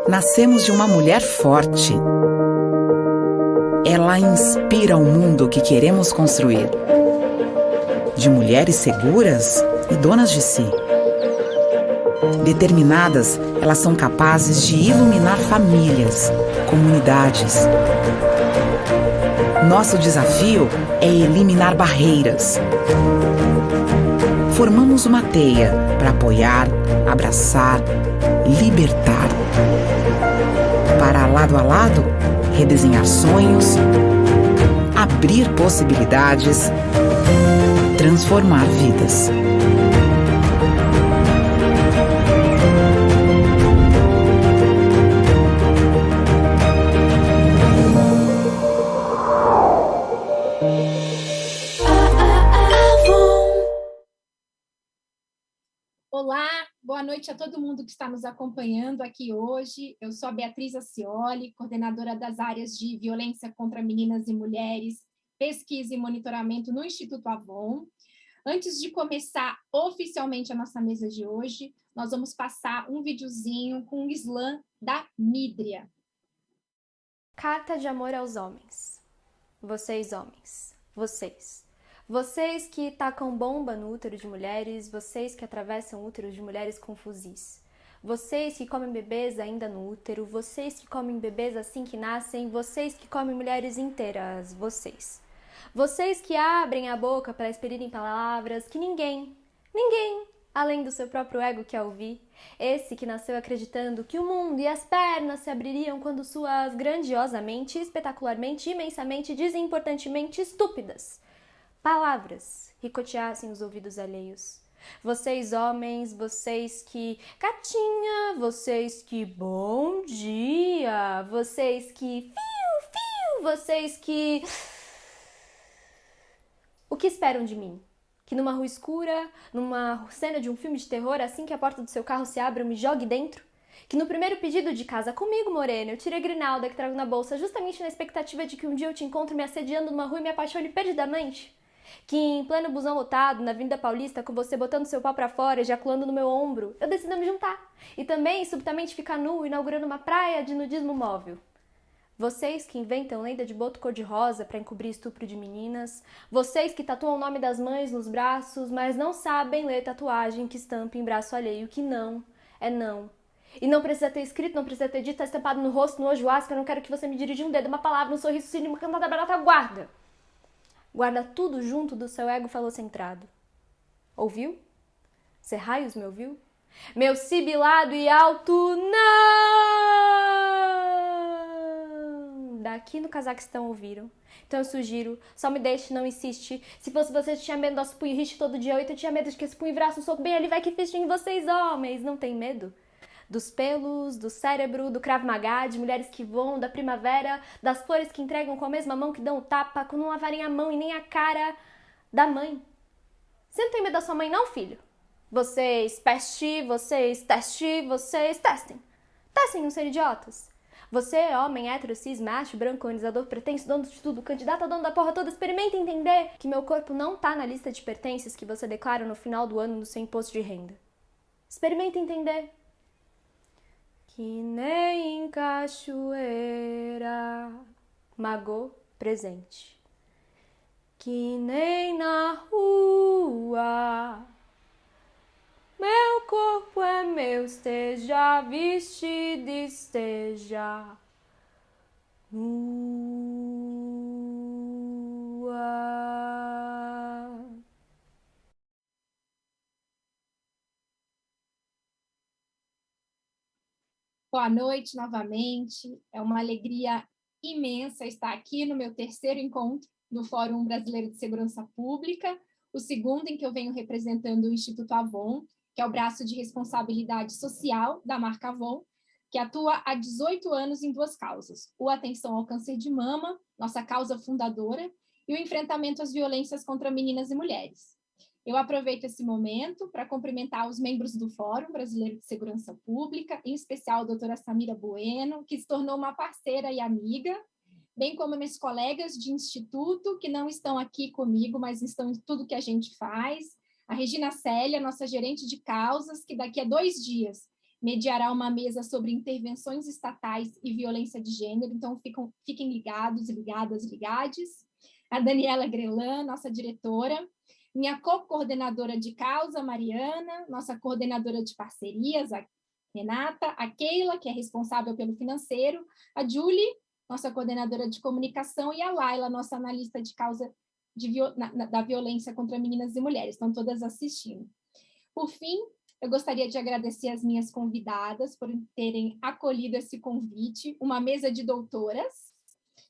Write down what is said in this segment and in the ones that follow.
Nascemos de uma mulher forte. Ela inspira o mundo que queremos construir. De mulheres seguras e donas de si. Determinadas, elas são capazes de iluminar famílias, comunidades. Nosso desafio é eliminar barreiras. Formamos uma teia para apoiar, abraçar, libertar. Para lado a lado, redesenhar sonhos, abrir possibilidades, transformar vidas. Olá, boa noite a todo mundo que está nos acompanhando aqui hoje. Eu sou a Beatriz Acioli, coordenadora das áreas de violência contra meninas e mulheres, pesquisa e monitoramento no Instituto Avon. Antes de começar oficialmente a nossa mesa de hoje, nós vamos passar um videozinho com o slam da Mídria. Carta de amor aos homens. Vocês, homens, vocês Vocês que tacam bomba no útero de mulheres, vocês que atravessam úteros de mulheres com fuzis. Vocês que comem bebês ainda no útero, vocês que comem bebês assim que nascem, vocês que comem mulheres inteiras, vocês. Vocês que abrem a boca para experirem palavras que ninguém, além do seu próprio ego quer ouvir. Esse que nasceu acreditando que o mundo e as pernas se abririam quando suas grandiosamente, espetacularmente, imensamente, desimportantemente estúpidas palavras ricoteassem os ouvidos alheios. Vocês homens, vocês que gatinha, vocês que bom dia, vocês que fiu, vocês que... O que esperam de mim? Que numa rua escura, numa cena de um filme de terror, assim que a porta do seu carro se abre, eu me jogue dentro? Que no primeiro pedido de casa comigo, morena, eu tire a grinalda que trago na bolsa justamente na expectativa de que um dia eu te encontre me assediando numa rua e me apaixone perdidamente? Que em pleno busão lotado, na Avenida Paulista, com você botando seu pau pra fora, ejaculando no meu ombro, eu decida me juntar. E também, subitamente, ficar nu, inaugurando uma praia de nudismo móvel. Vocês que inventam lenda de boto cor-de-rosa para encobrir estupro de meninas. Vocês que tatuam o nome das mães nos braços, mas não sabem ler tatuagem que estampa em braço alheio que não é não. E não precisa ter escrito, não precisa ter dito, tá estampado no rosto, no ojoasca, eu não quero que você me dirija um dedo, uma palavra, um sorriso, cinema, cantada barata, guarda. Guarda tudo junto do seu ego falocentrado. Ouviu? Serraios me ouviu? Meu sibilado e alto não! Daqui no Cazaquistão ouviram. Então eu sugiro, só me deixe, não insiste. Se fosse você, tinha medo do nosso punho rixe todo dia 8, eu tinha medo de que esse punho virasse um soco bem ali, vai que fiche em vocês, homens. Não tem medo? Dos pelos, do cérebro, do Krav Maga, de mulheres que voam, da primavera, das flores que entregam com a mesma mão que dão o tapa, com não lavarem a mão e nem a cara da mãe. Você não tem medo da sua mãe não, filho? Vocês testem. Testem não ser idiotas. Você, homem, hétero, cis, macho, branco, colonizador, pretenso, dono de tudo, candidato a dono da porra toda, experimenta entender que meu corpo não tá na lista de pertences que você declara no final do ano no seu imposto de renda. Experimenta entender. Que nem em cachoeira, magô presente. Que nem na rua, meu corpo é meu, esteja vestido, esteja nua. Boa noite novamente. É uma alegria imensa estar aqui no meu terceiro encontro no Fórum Brasileiro de Segurança Pública, o segundo em que eu venho representando o Instituto Avon, que é o braço de responsabilidade social da marca Avon, que atua há 18 anos em duas causas: o Atenção ao Câncer de Mama, nossa causa fundadora, e o enfrentamento às violências contra meninas e mulheres. Eu aproveito esse momento para cumprimentar os membros do Fórum Brasileiro de Segurança Pública, em especial a doutora Samira Bueno, que se tornou uma parceira e amiga, bem como meus colegas de instituto, que não estão aqui comigo, mas estão em tudo que a gente faz, a Regina Célia, nossa gerente de causas, que daqui a 2 dias mediará uma mesa sobre intervenções estatais e violência de gênero, então fiquem ligados, ligadas, ligades. A Daniela Grelan, nossa diretora, minha co-coordenadora de causa, Mariana, nossa coordenadora de parcerias, a Renata, a Keila, que é responsável pelo financeiro, a Julie, nossa coordenadora de comunicação, e a Laila, nossa analista de causa da violência contra meninas e mulheres. Estão todas assistindo. Por fim, eu gostaria de agradecer as minhas convidadas por terem acolhido esse convite, uma mesa de doutoras,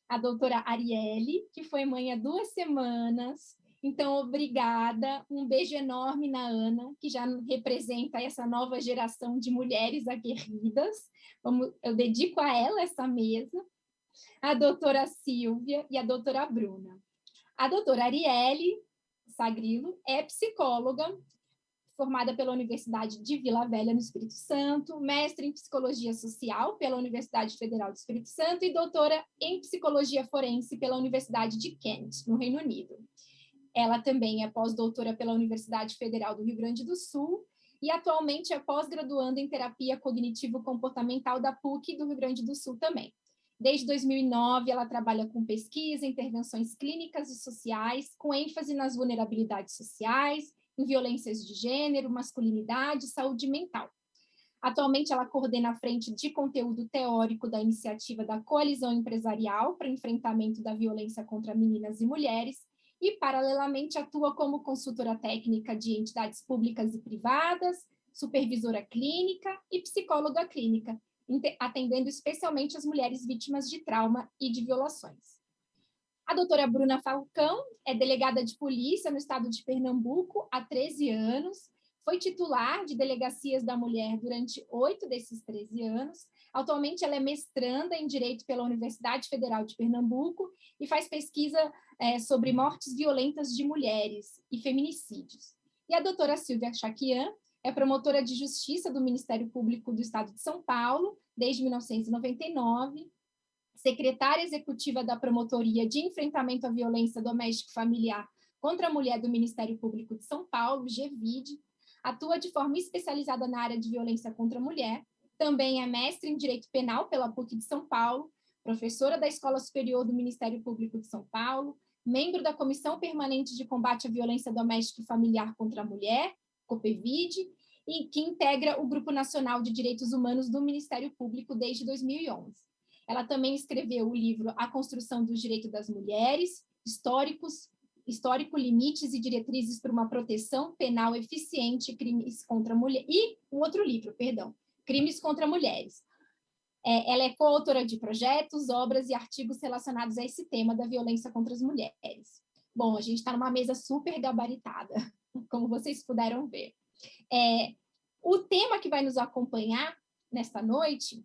a doutora Arielle, que foi mãe há 2 semanas. Então, obrigada, um beijo enorme na Ana, que já representa essa nova geração de mulheres aguerridas. Eu dedico a ela essa mesa, a doutora Silvia e a doutora Bruna. A doutora Arielle Sagrilo é psicóloga, formada pela Universidade de Vila Velha, no Espírito Santo, mestre em Psicologia Social pela Universidade Federal do Espírito Santo e doutora em Psicologia Forense pela Universidade de Kent, no Reino Unido. Ela também é pós-doutora pela Universidade Federal do Rio Grande do Sul e atualmente é pós-graduanda em Terapia Cognitivo-Comportamental da PUC do Rio Grande do Sul também. Desde 2009, ela trabalha com pesquisa, intervenções clínicas e sociais, com ênfase nas vulnerabilidades sociais, em violências de gênero, masculinidade e saúde mental. Atualmente, ela coordena a frente de conteúdo teórico da iniciativa da Coalizão Empresarial para Enfrentamento da Violência contra Meninas e Mulheres e, paralelamente, atua como consultora técnica de entidades públicas e privadas, supervisora clínica e psicóloga clínica, atendendo especialmente as mulheres vítimas de trauma e de violações. A doutora Bruna Falcão é delegada de polícia no estado de Pernambuco há 13 anos, foi titular de Delegacias da Mulher durante 8 desses 13 anos. Atualmente, ela é mestranda em Direito pela Universidade Federal de Pernambuco e faz pesquisa sobre mortes violentas de mulheres e feminicídios. E a doutora Silvia Chaquian é promotora de Justiça do Ministério Público do Estado de São Paulo, desde 1999, secretária executiva da Promotoria de Enfrentamento à Violência Doméstica e Familiar contra a Mulher do Ministério Público de São Paulo, GEVID, atua de forma especializada na área de violência contra a mulher, também é mestre em Direito Penal pela PUC de São Paulo, professora da Escola Superior do Ministério Público de São Paulo, membro da Comissão Permanente de Combate à Violência Doméstica e Familiar contra a Mulher, COPEVID, e que integra o Grupo Nacional de Direitos Humanos do Ministério Público desde 2011. Ela também escreveu o livro A Construção do Direito das Mulheres, Histórico, Limites e Diretrizes para uma Proteção Penal Eficiente, Crimes contra Mulheres, e um outro livro, Crimes contra Mulheres. Ela é coautora de projetos, obras e artigos relacionados a esse tema da violência contra as mulheres. Bom, a gente está numa mesa super gabaritada, como vocês puderam ver. O tema que vai nos acompanhar nesta noite,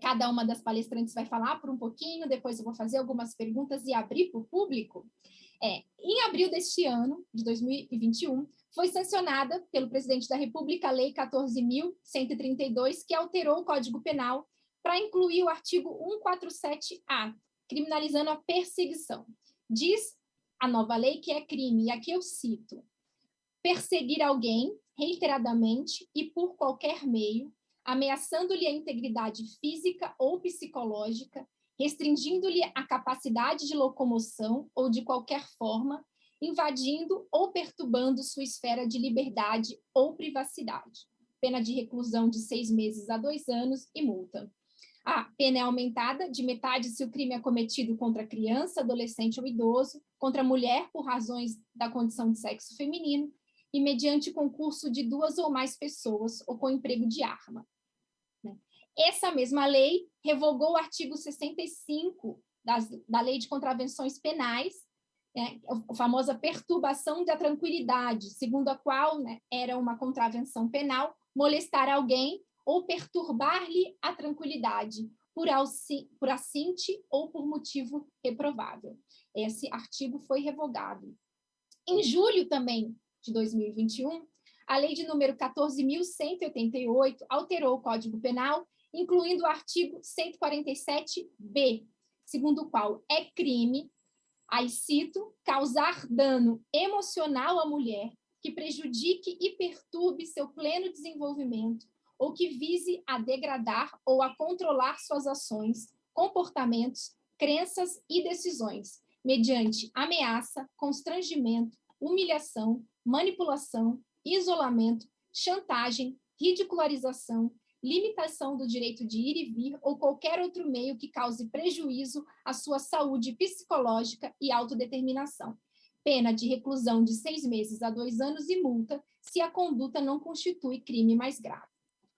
cada uma das palestrantes vai falar por um pouquinho, depois eu vou fazer algumas perguntas e abrir para o público. Em abril deste ano, de 2021, foi sancionada pelo presidente da República a Lei 14.132, que alterou o Código Penal para incluir o artigo 147-A, criminalizando a perseguição. Diz a nova lei que é crime, e aqui eu cito: perseguir alguém reiteradamente e por qualquer meio, ameaçando-lhe a integridade física ou psicológica, restringindo-lhe a capacidade de locomoção ou de qualquer forma, invadindo ou perturbando sua esfera de liberdade ou privacidade. Pena de reclusão de 6 meses a 2 anos e multa. A pena é aumentada de metade se o crime é cometido contra criança, adolescente ou idoso, contra mulher por razões da condição de sexo feminino e mediante concurso de 2 ou mais pessoas ou com emprego de arma. Essa mesma lei revogou o artigo 65 da Lei de Contravenções Penais, a famosa perturbação da tranquilidade, segundo a qual era uma contravenção penal molestar alguém ou perturbar-lhe a tranquilidade por assinte ou por motivo reprovável. Esse artigo foi revogado. Em julho também de 2021, a lei de número 14.188 alterou o Código Penal, incluindo o artigo 147-B, segundo o qual é crime, aí cito, causar dano emocional à mulher que prejudique e perturbe seu pleno desenvolvimento ou que vise a degradar ou a controlar suas ações, comportamentos, crenças e decisões, mediante ameaça, constrangimento, humilhação, manipulação, isolamento, chantagem, ridicularização, limitação do direito de ir e vir ou qualquer outro meio que cause prejuízo à sua saúde psicológica e autodeterminação. Pena de reclusão de 6 meses a 2 anos e multa se a conduta não constitui crime mais grave.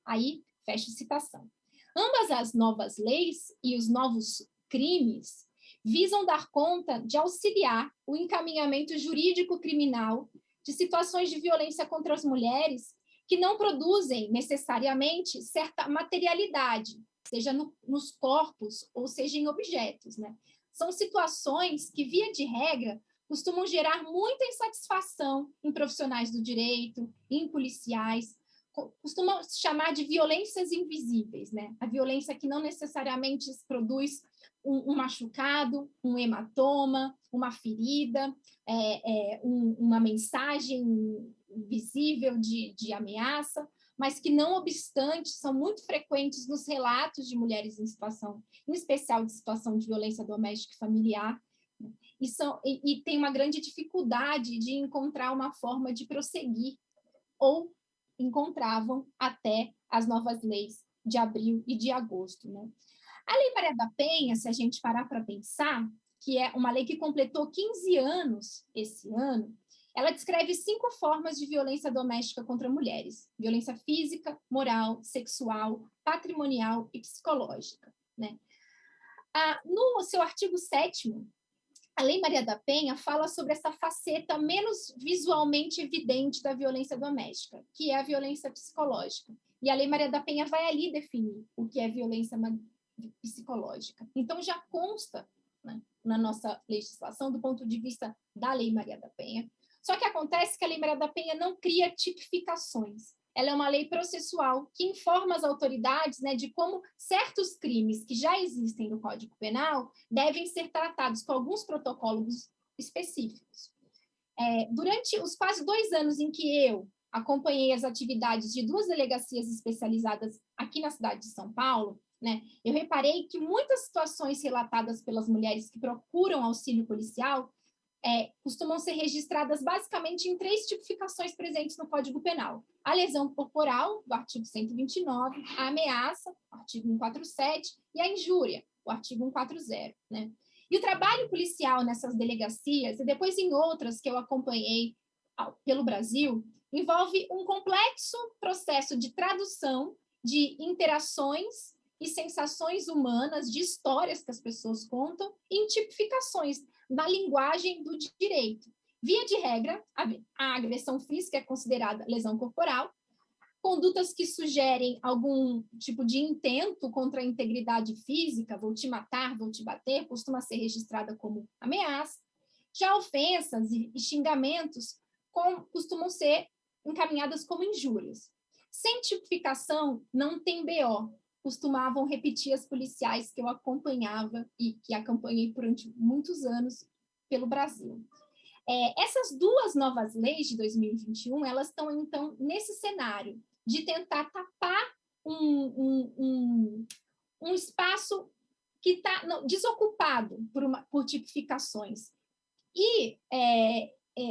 Aí, fecha a citação. Ambas as novas leis e os novos crimes visam dar conta de auxiliar o encaminhamento jurídico criminal de situações de violência contra as mulheres que não produzem necessariamente certa materialidade, seja nos corpos ou seja em objetos. São situações que, via de regra, costumam gerar muita insatisfação em profissionais do direito, em policiais, costumam se chamar de violências invisíveis, A violência que não necessariamente produz um machucado, um hematoma, uma ferida, uma mensagem visível de ameaça, mas que, não obstante, são muito frequentes nos relatos de mulheres em situação, em especial de situação de violência doméstica e familiar, e tem uma grande dificuldade de encontrar uma forma de prosseguir, ou encontravam até as novas leis de abril e de agosto, né? A Lei Maria da Penha, se a gente parar para pensar, que é uma lei que completou 15 anos esse ano, ela descreve 5 formas de violência doméstica contra mulheres: violência física, moral, sexual, patrimonial e psicológica, né? No seu artigo 7º, a Lei Maria da Penha fala sobre essa faceta menos visualmente evidente da violência doméstica, que é a violência psicológica. E a Lei Maria da Penha vai ali definir o que é violência psicológica. Então, já consta, né, na nossa legislação, do ponto de vista da Lei Maria da Penha. Só que acontece que a Lei Maria da Penha não cria tipificações. Ela é uma lei processual que informa as autoridades, né, de como certos crimes que já existem no Código Penal devem ser tratados com alguns protocolos específicos. Durante os quase 2 anos em que eu acompanhei as atividades de 2 delegacias especializadas aqui na cidade de São Paulo, né, eu reparei que muitas situações relatadas pelas mulheres que procuram auxílio policial costumam ser registradas basicamente em 3 tipificações presentes no Código Penal: a lesão corporal, do artigo 129, a ameaça, artigo 147, e a injúria, o artigo 140, né? E o trabalho policial nessas delegacias, e depois em outras que eu acompanhei pelo Brasil, envolve um complexo processo de tradução de interações e sensações humanas, de histórias que as pessoas contam, em tipificações na linguagem do direito. Via de regra, a agressão física é considerada lesão corporal, condutas que sugerem algum tipo de intento contra a integridade física, vou te matar, vou te bater, costuma ser registrada como ameaça. Já ofensas e xingamentos costumam ser encaminhadas como injúrias. Sem tipificação, não tem BO, costumavam repetir as policiais que eu acompanhava e que acompanhei durante muitos anos pelo Brasil. Essas 2 novas leis de 2021, elas estão, então, nesse cenário de tentar tapar um espaço que está desocupado por tipificações. E,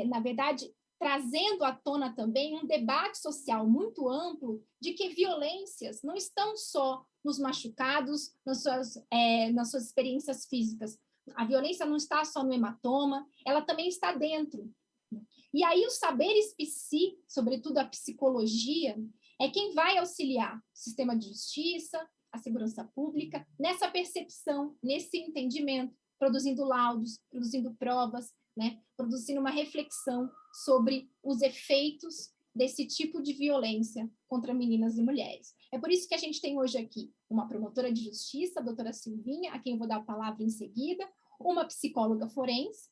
na verdade, trazendo à tona também um debate social muito amplo de que violências não estão só nos machucados, nas suas experiências físicas. A violência não está só no hematoma, ela também está dentro. E aí os saberes psi, sobretudo a psicologia, é quem vai auxiliar o sistema de justiça, a segurança pública, nessa percepção, nesse entendimento, produzindo laudos, produzindo provas, né, produzindo uma reflexão sobre os efeitos desse tipo de violência contra meninas e mulheres. É por isso que a gente tem hoje aqui uma promotora de justiça, a doutora Silvinha, a quem eu vou dar a palavra em seguida, uma psicóloga forense,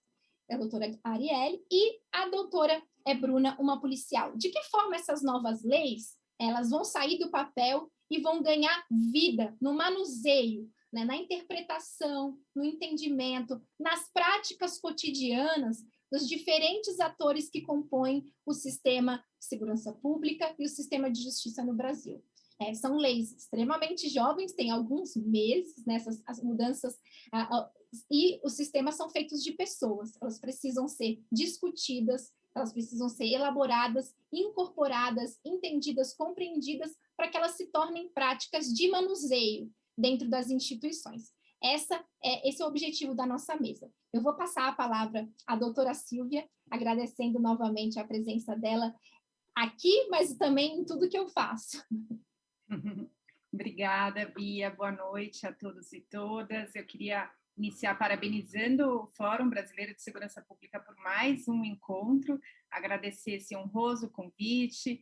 a doutora Arielle, e a doutora Bruna, uma policial. De que forma essas novas leis elas vão sair do papel e vão ganhar vida no manuseio, né, na interpretação, no entendimento, nas práticas cotidianas dos diferentes atores que compõem o sistema de segurança pública e o sistema de justiça no Brasil. São leis extremamente jovens, tem alguns meses nessas as mudanças, e os sistemas são feitos de pessoas, elas precisam ser discutidas, elas precisam ser elaboradas, incorporadas, entendidas, compreendidas, para que elas se tornem práticas de manuseio dentro das instituições. Esse é o objetivo da nossa mesa. Eu vou passar a palavra à doutora Silvia, agradecendo novamente a presença dela aqui, mas também em tudo que eu faço. Obrigada, Bia. Boa noite a todos e todas. Eu queria iniciar parabenizando o Fórum Brasileiro de Segurança Pública por mais um encontro, agradecer esse honroso convite,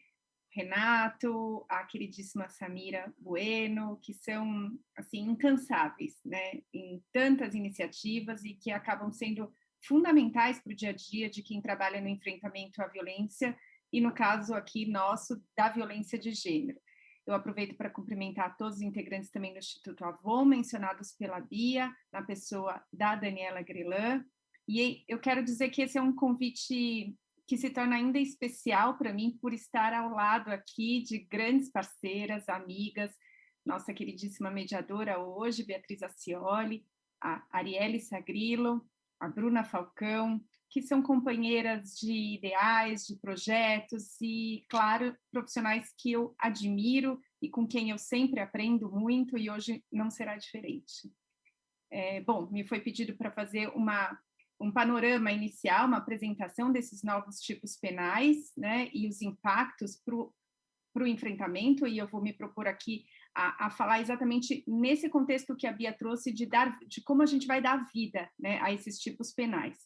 Renato, a queridíssima Samira Bueno, que são, assim, incansáveis, né, em tantas iniciativas e que acabam sendo fundamentais para o dia a dia de quem trabalha no enfrentamento à violência e, no caso aqui nosso, da violência de gênero. Eu aproveito para cumprimentar todos os integrantes também do Instituto Avon, mencionados pela Bia, na pessoa da Daniela Grelan. E eu quero dizer que esse é um convite que se torna ainda especial para mim por estar ao lado aqui de grandes parceiras, amigas, nossa queridíssima mediadora hoje, Beatriz Acioli, a Arielle Sagrillo, a Bruna Falcão, que são companheiras de ideais, de projetos e, claro, profissionais que eu admiro e com quem eu sempre aprendo muito e hoje não será diferente. Bom, me foi pedido para fazer um panorama inicial, uma apresentação desses novos tipos penais, né, e os impactos para o enfrentamento, e eu vou me propor aqui a falar exatamente nesse contexto que a Bia trouxe de como a gente vai dar vida, né, a esses tipos penais.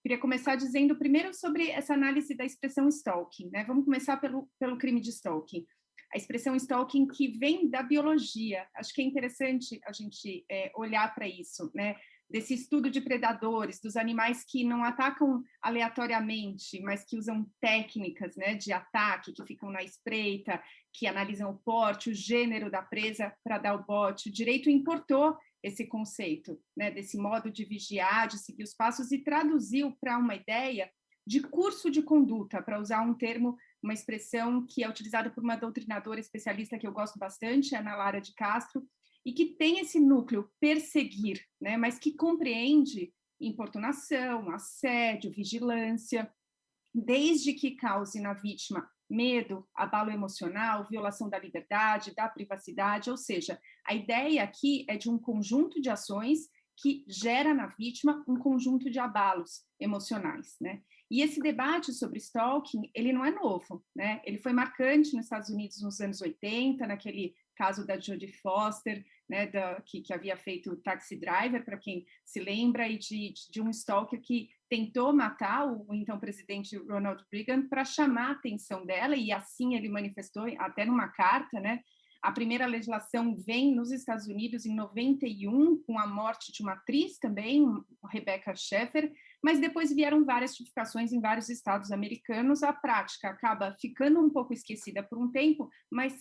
Queria começar dizendo primeiro sobre essa análise da expressão stalking, né? Vamos começar pelo crime de stalking. A expressão stalking que vem da biologia. Acho que é interessante a gente olhar para isso, né? Desse estudo de predadores, dos animais que não atacam aleatoriamente, mas que usam técnicas, né, de ataque, que ficam na espreita, que analisam o porte, o gênero da presa para dar o bote. O direito importou esse conceito, né, desse modo de vigiar, de seguir os passos, e traduziu para uma ideia de curso de conduta, para usar um termo, uma expressão que é utilizada por uma doutrinadora especialista que eu gosto bastante, Ana Lara de Castro, e que tem esse núcleo perseguir, né, mas que compreende importunação, assédio, vigilância, desde que cause na vítima medo, abalo emocional, violação da liberdade, da privacidade, ou seja, a ideia aqui é de um conjunto de ações que gera na vítima um conjunto de abalos emocionais, né? E esse debate sobre stalking, ele não é novo, né? Ele foi marcante nos Estados Unidos nos anos 80, naquele caso da Jodie Foster, né, que havia feito Taxi Driver, para quem se lembra, e de um stalker que tentou matar o então presidente Ronald Reagan para chamar a atenção dela, e assim ele manifestou, até numa carta, né? A primeira legislação vem nos Estados Unidos em 91, com a morte de uma atriz também, Rebecca Schaeffer, mas depois vieram várias tipificações em vários estados americanos. A prática acaba ficando um pouco esquecida por um tempo, mas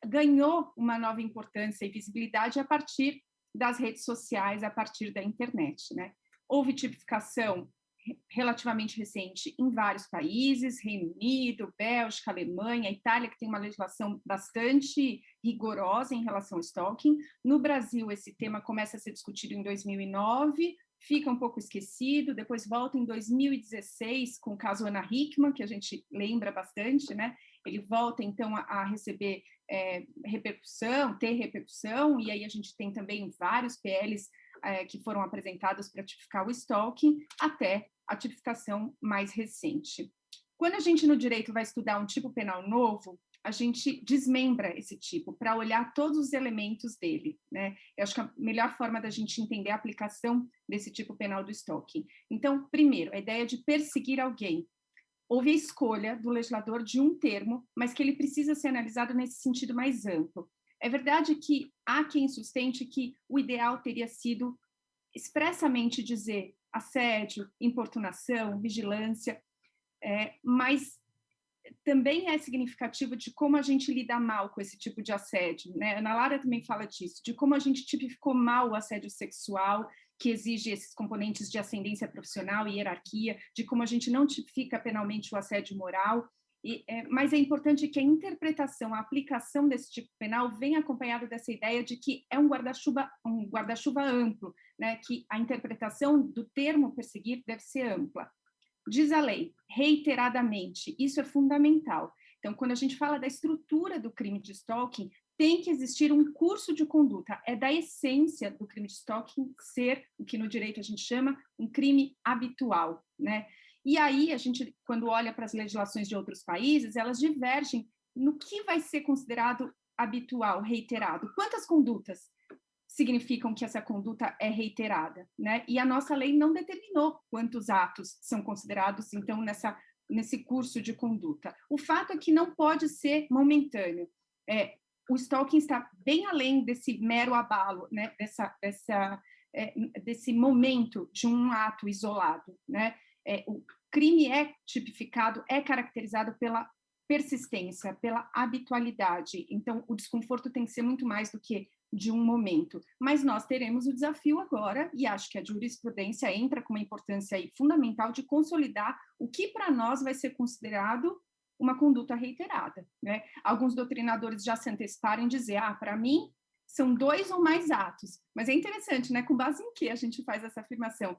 ganhou uma nova importância e visibilidade a partir das redes sociais, a partir da internet, né? Houve tipificação relativamente recente em vários países, Reino Unido, Bélgica, Alemanha, Itália, que tem uma legislação bastante rigorosa em relação ao stalking. No Brasil, esse tema começa a ser discutido em 2009, fica um pouco esquecido, depois volta em 2016 com o caso Ana Hickman, que a gente lembra bastante, né? Ele volta, então, a receber ter repercussão, e aí a gente tem também vários PLs que foram apresentados para tipificar o stalking, até a tipificação mais recente. Quando a gente, no direito, vai estudar um tipo penal novo, a gente desmembra esse tipo para olhar todos os elementos dele, né? Eu acho que a melhor forma da gente entender a aplicação desse tipo penal do stalking. Então, primeiro, a ideia de perseguir alguém. Houve a escolha do legislador de um termo, mas que ele precisa ser analisado nesse sentido mais amplo. É verdade que há quem sustente que o ideal teria sido expressamente dizer assédio, importunação, vigilância, mas também é significativo de como a gente lida mal com esse tipo de assédio, né? Ana Lara também fala disso, de como a gente tipificou mal o assédio sexual, que exige esses componentes de ascendência profissional e hierarquia, de como a gente não tipifica penalmente o assédio moral. Mas é importante que a interpretação, a aplicação desse tipo penal venha acompanhada dessa ideia de que é um guarda-chuva amplo, né? Que a interpretação do termo perseguir deve ser ampla. Diz a lei, reiteradamente, isso é fundamental. Então, quando a gente fala da estrutura do crime de stalking, tem que existir um curso de conduta. É da essência do crime de stalking ser o que no direito a gente chama um crime habitual, né? E aí, a gente, quando olha para as legislações de outros países, elas divergem no que vai ser considerado habitual, reiterado. Quantas condutas significam que essa conduta é reiterada, né? E a nossa lei não determinou quantos atos são considerados, então, nesse curso de conduta. O fato é que não pode ser momentâneo. O stalking está bem além desse mero abalo, né? Desse momento de um ato isolado, né? O crime é tipificado, é caracterizado pela persistência, pela habitualidade. Então, o desconforto tem que ser muito mais do que de um momento. Mas nós teremos o desafio agora, e acho que a jurisprudência entra com uma importância aí fundamental de consolidar o que para nós vai ser considerado uma conduta reiterada, né? Alguns doutrinadores já se anteciparam em dizer, para mim são 2 ou mais atos, mas é interessante, né? Com base em que a gente faz essa afirmação?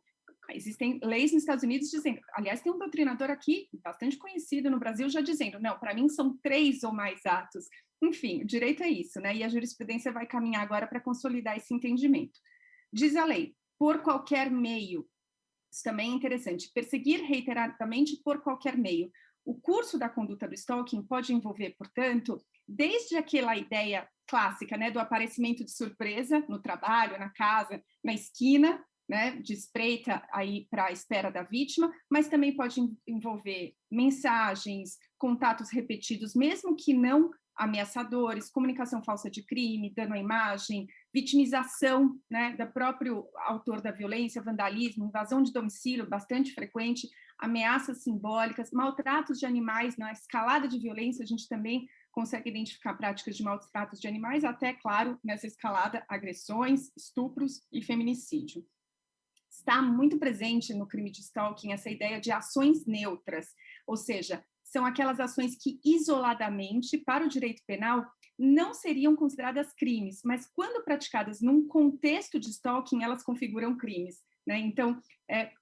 Existem leis nos Estados Unidos dizendo, aliás, tem um doutrinador aqui, bastante conhecido no Brasil, já dizendo, não, para mim são 3 ou mais atos. Enfim, o direito é isso, né? E a jurisprudência vai caminhar agora para consolidar esse entendimento. Diz a lei, por qualquer meio. Isso também é interessante. Perseguir reiteradamente por qualquer meio. O curso da conduta do stalking pode envolver, portanto, desde aquela ideia clássica, né, do aparecimento de surpresa no trabalho, na casa, na esquina, né, de espreita aí para a espera da vítima, mas também pode envolver mensagens, contatos repetidos, mesmo que não ameaçadores, comunicação falsa de crime, dano à imagem, vitimização, né, do próprio autor da violência, vandalismo, invasão de domicílio, bastante frequente, ameaças simbólicas, maltratos de animais, na escalada de violência, a gente também consegue identificar práticas de maus tratos de animais, até, claro, nessa escalada, agressões, estupros e feminicídio. Está muito presente no crime de stalking essa ideia de ações neutras, ou seja, são aquelas ações que isoladamente, para o direito penal, não seriam consideradas crimes, mas quando praticadas num contexto de stalking, elas configuram crimes, né? Então,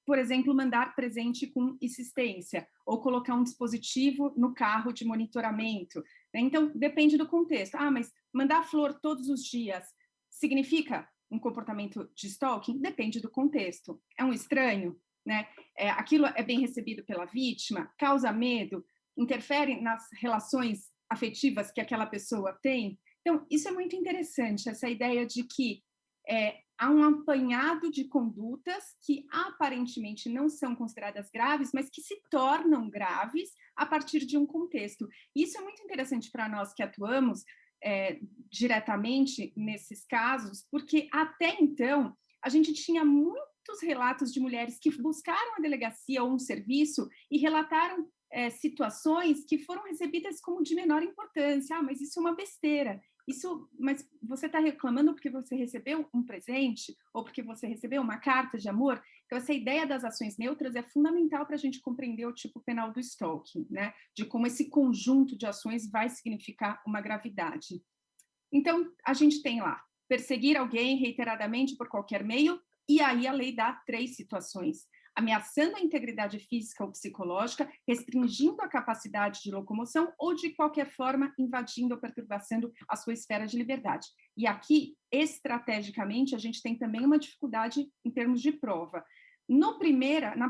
por exemplo, mandar presente com insistência, ou colocar um dispositivo no carro de monitoramento, né? Então, depende do contexto. Mas mandar flor todos os dias significa um comportamento de stalking? Depende do contexto. É um estranho, né? Aquilo é bem recebido pela vítima, causa medo, interfere nas relações afetivas que aquela pessoa tem. Então, isso é muito interessante, essa ideia de que há um apanhado de condutas que aparentemente não são consideradas graves, mas que se tornam graves a partir de um contexto. Isso é muito interessante para nós que atuamos diretamente nesses casos, porque até então a gente tinha muitos relatos de mulheres que buscaram a delegacia ou um serviço e relataram situações que foram recebidas como de menor importância. Mas isso é uma besteira. Mas você está reclamando porque você recebeu um presente ou porque você recebeu uma carta de amor? Então, essa ideia das ações neutras é fundamental para a gente compreender o tipo penal do stalking, né? De como esse conjunto de ações vai significar uma gravidade. Então, a gente tem lá, perseguir alguém reiteradamente por qualquer meio, e aí a lei dá 3 situações. Ameaçando a integridade física ou psicológica, restringindo a capacidade de locomoção ou, de qualquer forma, invadindo ou perturbando a sua esfera de liberdade. E aqui, estrategicamente, a gente tem também uma dificuldade em termos de prova. Na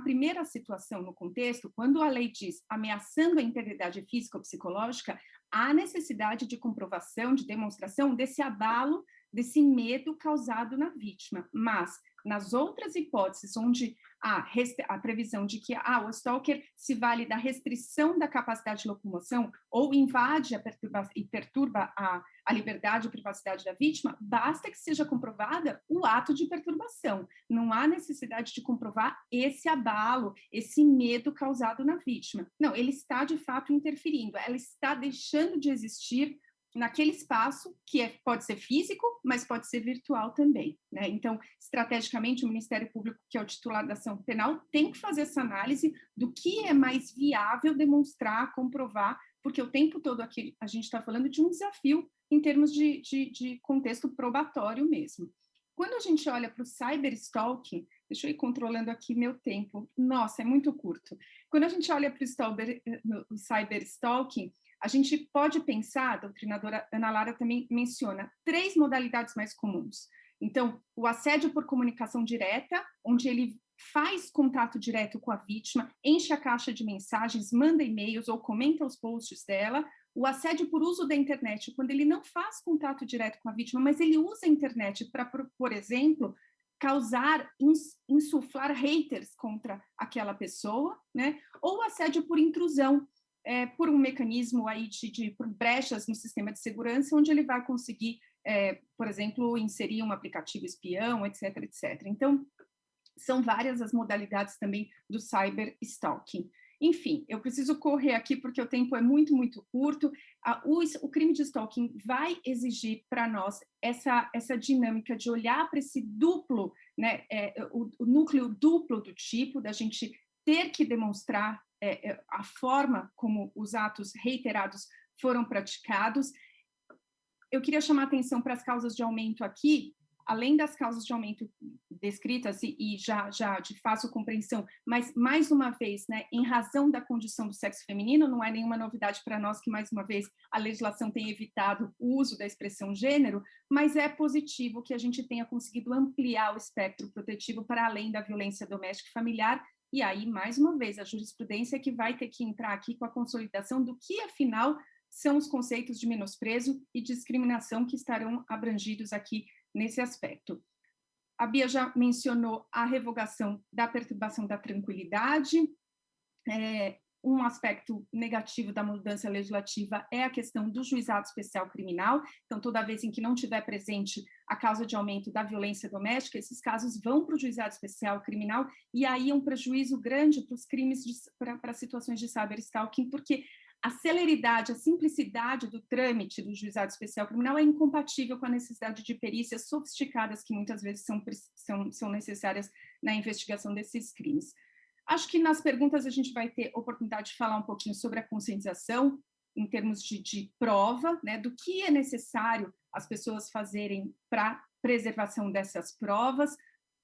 primeira situação, no contexto, quando a lei diz ameaçando a integridade física ou psicológica, há necessidade de comprovação, de demonstração desse abalo, desse medo causado na vítima. Mas, nas outras hipóteses, onde há a previsão de que o stalker se vale da restrição da capacidade de locomoção ou invade e perturba a liberdade e privacidade da vítima, basta que seja comprovada o ato de perturbação. Não há necessidade de comprovar esse abalo, esse medo causado na vítima. Não, ele está, de fato, interferindo. Ela está deixando de existir naquele espaço que pode ser físico, mas pode ser virtual também, né? Então, estrategicamente, o Ministério Público, que é o titular da ação penal, tem que fazer essa análise do que é mais viável demonstrar, comprovar, porque o tempo todo aqui a gente está falando de um desafio em termos de contexto probatório mesmo. Quando a gente olha para o cyberstalking, deixa eu ir controlando aqui meu tempo, nossa, é muito curto. Quando a gente olha para o cyberstalking, a gente pode pensar, a doutrinadora Ana Lara também menciona, 3 modalidades mais comuns. Então, o assédio por comunicação direta, onde ele faz contato direto com a vítima, enche a caixa de mensagens, manda e-mails ou comenta os posts dela. O assédio por uso da internet, quando ele não faz contato direto com a vítima, mas ele usa a internet para, por exemplo, causar, insuflar haters contra aquela pessoa, né? Ou assédio por intrusão, por um mecanismo aí por brechas no sistema de segurança, onde ele vai conseguir, por exemplo, inserir um aplicativo espião, etc, etc. Então, são várias as modalidades também do cyberstalking. Enfim, eu preciso correr aqui porque o tempo é muito, muito curto. O crime de stalking vai exigir para nós essa dinâmica de olhar para esse duplo, né, o núcleo duplo do tipo, da gente ter que demonstrar a forma como os atos reiterados foram praticados. Eu queria chamar a atenção para as causas de aumento aqui, além das causas de aumento descritas e já de fácil compreensão, mas, mais uma vez, né, em razão da condição do sexo feminino, não é nenhuma novidade para nós que, mais uma vez, a legislação tem evitado o uso da expressão gênero, mas é positivo que a gente tenha conseguido ampliar o espectro protetivo para além da violência doméstica e familiar, e aí, mais uma vez, a jurisprudência que vai ter que entrar aqui com a consolidação do que, afinal, são os conceitos de menosprezo e discriminação que estarão abrangidos aqui nesse aspecto. A Bia já mencionou a revogação da perturbação da tranquilidade. Um aspecto negativo da mudança legislativa é a questão do juizado especial criminal. Então, toda vez em que não tiver presente a causa de aumento da violência doméstica, esses casos vão para o juizado especial criminal, e aí é um prejuízo grande para os crimes, para situações de cyberstalking, porque a celeridade, a simplicidade do trâmite do juizado especial criminal é incompatível com a necessidade de perícias sofisticadas que muitas vezes são necessárias na investigação desses crimes. Acho que nas perguntas a gente vai ter oportunidade de falar um pouquinho sobre a conscientização em termos de prova, né, do que é necessário as pessoas fazerem para preservação dessas provas.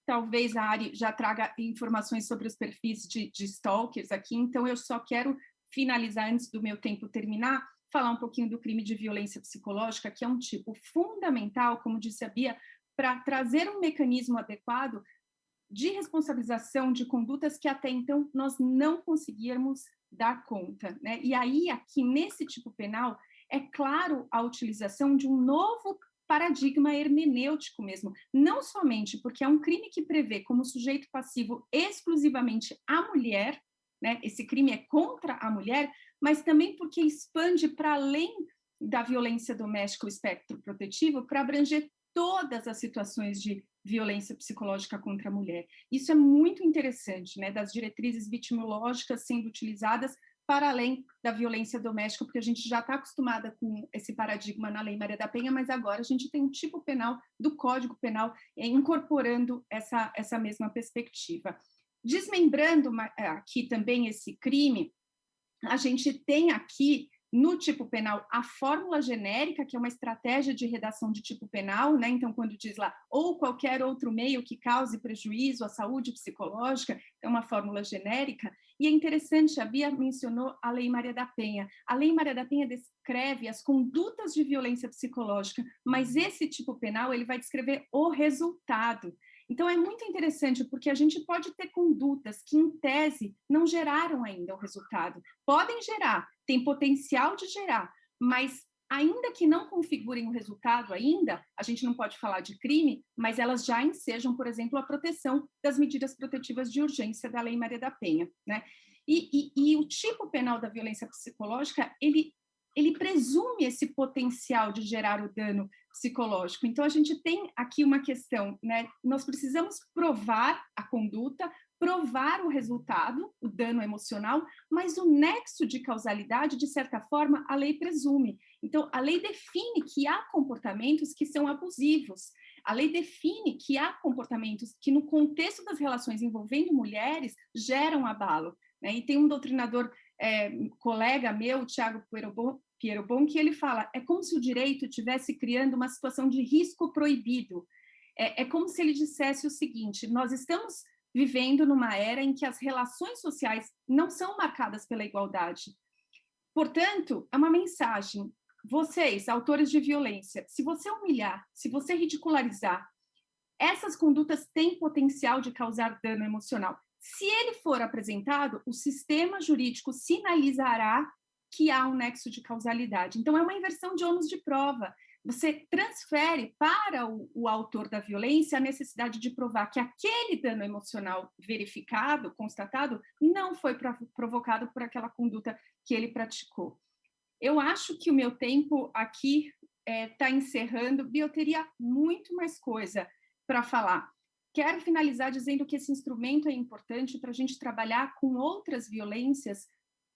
Talvez a Ari já traga informações sobre os perfis de stalkers aqui, então eu só quero finalizar, antes do meu tempo terminar, falar um pouquinho do crime de violência psicológica, que é um tipo fundamental, como disse a Bia, para trazer um mecanismo adequado de responsabilização de condutas que até então nós não conseguíamos dar conta, né? E aí, aqui nesse tipo penal, é claro a utilização de um novo paradigma hermenêutico mesmo, não somente porque é um crime que prevê como sujeito passivo exclusivamente a mulher, né? Esse crime é contra a mulher, mas também porque expande para além da violência doméstica o espectro protetivo para abranger todas as situações de violência psicológica contra a mulher. Isso é muito interessante, né? Das diretrizes vitimológicas sendo utilizadas para além da violência doméstica, porque a gente já está acostumada com esse paradigma na Lei Maria da Penha, mas agora a gente tem um tipo penal do Código Penal incorporando essa mesma perspectiva. Desmembrando aqui também esse crime, a gente tem aqui no tipo penal a fórmula genérica, que é uma estratégia de redação de tipo penal, né? Então, quando diz lá, ou qualquer outro meio que cause prejuízo à saúde psicológica, é uma fórmula genérica. E é interessante, a Bia mencionou a Lei Maria da Penha. A Lei Maria da Penha descreve as condutas de violência psicológica, mas esse tipo penal ele vai descrever o resultado. Então, é muito interessante, porque a gente pode ter condutas que, em tese, não geraram ainda o resultado. Podem gerar, tem potencial de gerar, mas, ainda que não configurem o resultado ainda, a gente não pode falar de crime, mas elas já ensejam, por exemplo, a proteção das medidas protetivas de urgência da Lei Maria da Penha, né? E o tipo penal da violência psicológica, ele presume esse potencial de gerar o dano psicológico. Então, a gente tem aqui uma questão, né? Nós precisamos provar a conduta, provar o resultado, o dano emocional, mas o nexo de causalidade, de certa forma, a lei presume. Então, a lei define que há comportamentos que são abusivos. A lei define que há comportamentos que, no contexto das relações envolvendo mulheres, geram abalo, né? E tem um doutrinador colega meu, Thiago Pierobon, que ele fala, é como se o direito estivesse criando uma situação de risco proibido. É como se ele dissesse o seguinte, nós estamos vivendo numa era em que as relações sociais não são marcadas pela igualdade. Portanto, é uma mensagem, vocês, autores de violência, se você humilhar, se você ridicularizar, essas condutas têm potencial de causar dano emocional. Se ele for apresentado, o sistema jurídico sinalizará que há um nexo de causalidade. Então, é uma inversão de ônus de prova. Você transfere para o autor da violência a necessidade de provar que aquele dano emocional verificado, constatado, não foi provocado por aquela conduta que ele praticou. Eu acho que o meu tempo aqui está encerrando. Eu teria muito mais coisa para falar. quero finalizar dizendo que esse instrumento é importante para a gente trabalhar com outras violências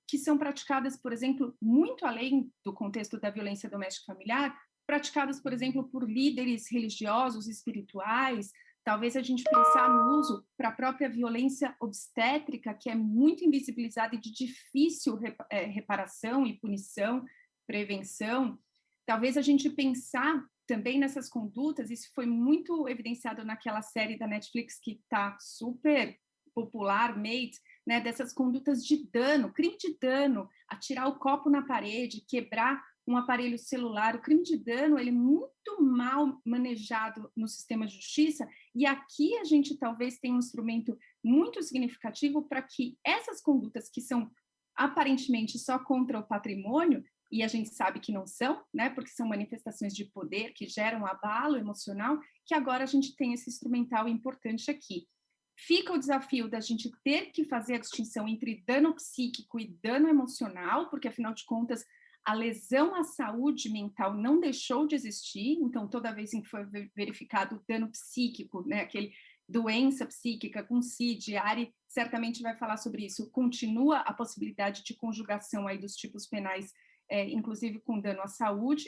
que são praticadas, por exemplo, muito além do contexto da violência doméstica familiar, praticadas, por exemplo, por líderes religiosos, espirituais. Talvez a gente pensar no uso para a própria violência obstétrica, que é muito invisibilizada e de difícil reparação e punição, prevenção. Talvez a gente pensar também nessas condutas, isso foi muito evidenciado naquela série da Netflix que está super popular, Made, né, dessas condutas de dano, crime de dano, atirar o copo na parede, quebrar um aparelho celular. O crime de dano ele é muito mal manejado no sistema de justiça, e aqui a gente talvez tenha um instrumento muito significativo para que essas condutas que são aparentemente só contra o patrimônio, e a gente sabe que não são, né, porque são manifestações de poder que geram abalo emocional, que agora a gente tem esse instrumental importante aqui. Fica o desafio da gente ter que fazer a distinção entre dano psíquico e dano emocional, porque, afinal de contas, a lesão à saúde mental não deixou de existir, então, toda vez em que foi verificado o dano psíquico, né, aquele doença psíquica com CID, a Ari certamente vai falar sobre isso, continua a possibilidade de conjugação aí dos tipos penais, inclusive com dano à saúde.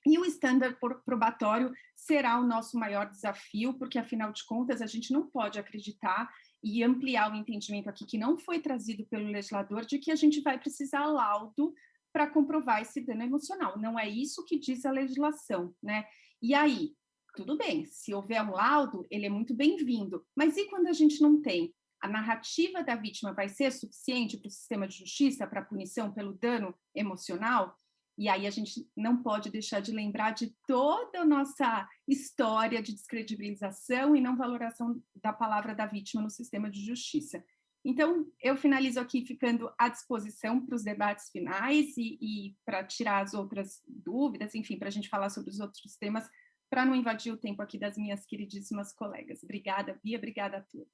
E o estándar probatório será o nosso maior desafio, porque, afinal de contas, a gente não pode acreditar e ampliar o entendimento aqui que não foi trazido pelo legislador de que a gente vai precisar laudo para comprovar esse dano emocional. Não é isso que diz a legislação, né? E aí, tudo bem, se houver um laudo, ele é muito bem-vindo, mas e quando a gente não tem? A narrativa da vítima vai ser suficiente para o sistema de justiça para punição pelo dano emocional? E aí a gente não pode deixar de lembrar de toda a nossa história de descredibilização e não valoração da palavra da vítima no sistema de justiça. Então, eu finalizo aqui ficando à disposição para os debates finais e para tirar as outras dúvidas, enfim, para a gente falar sobre os outros temas, para não invadir o tempo aqui das minhas queridíssimas colegas. Obrigada, Bia, obrigada a todos.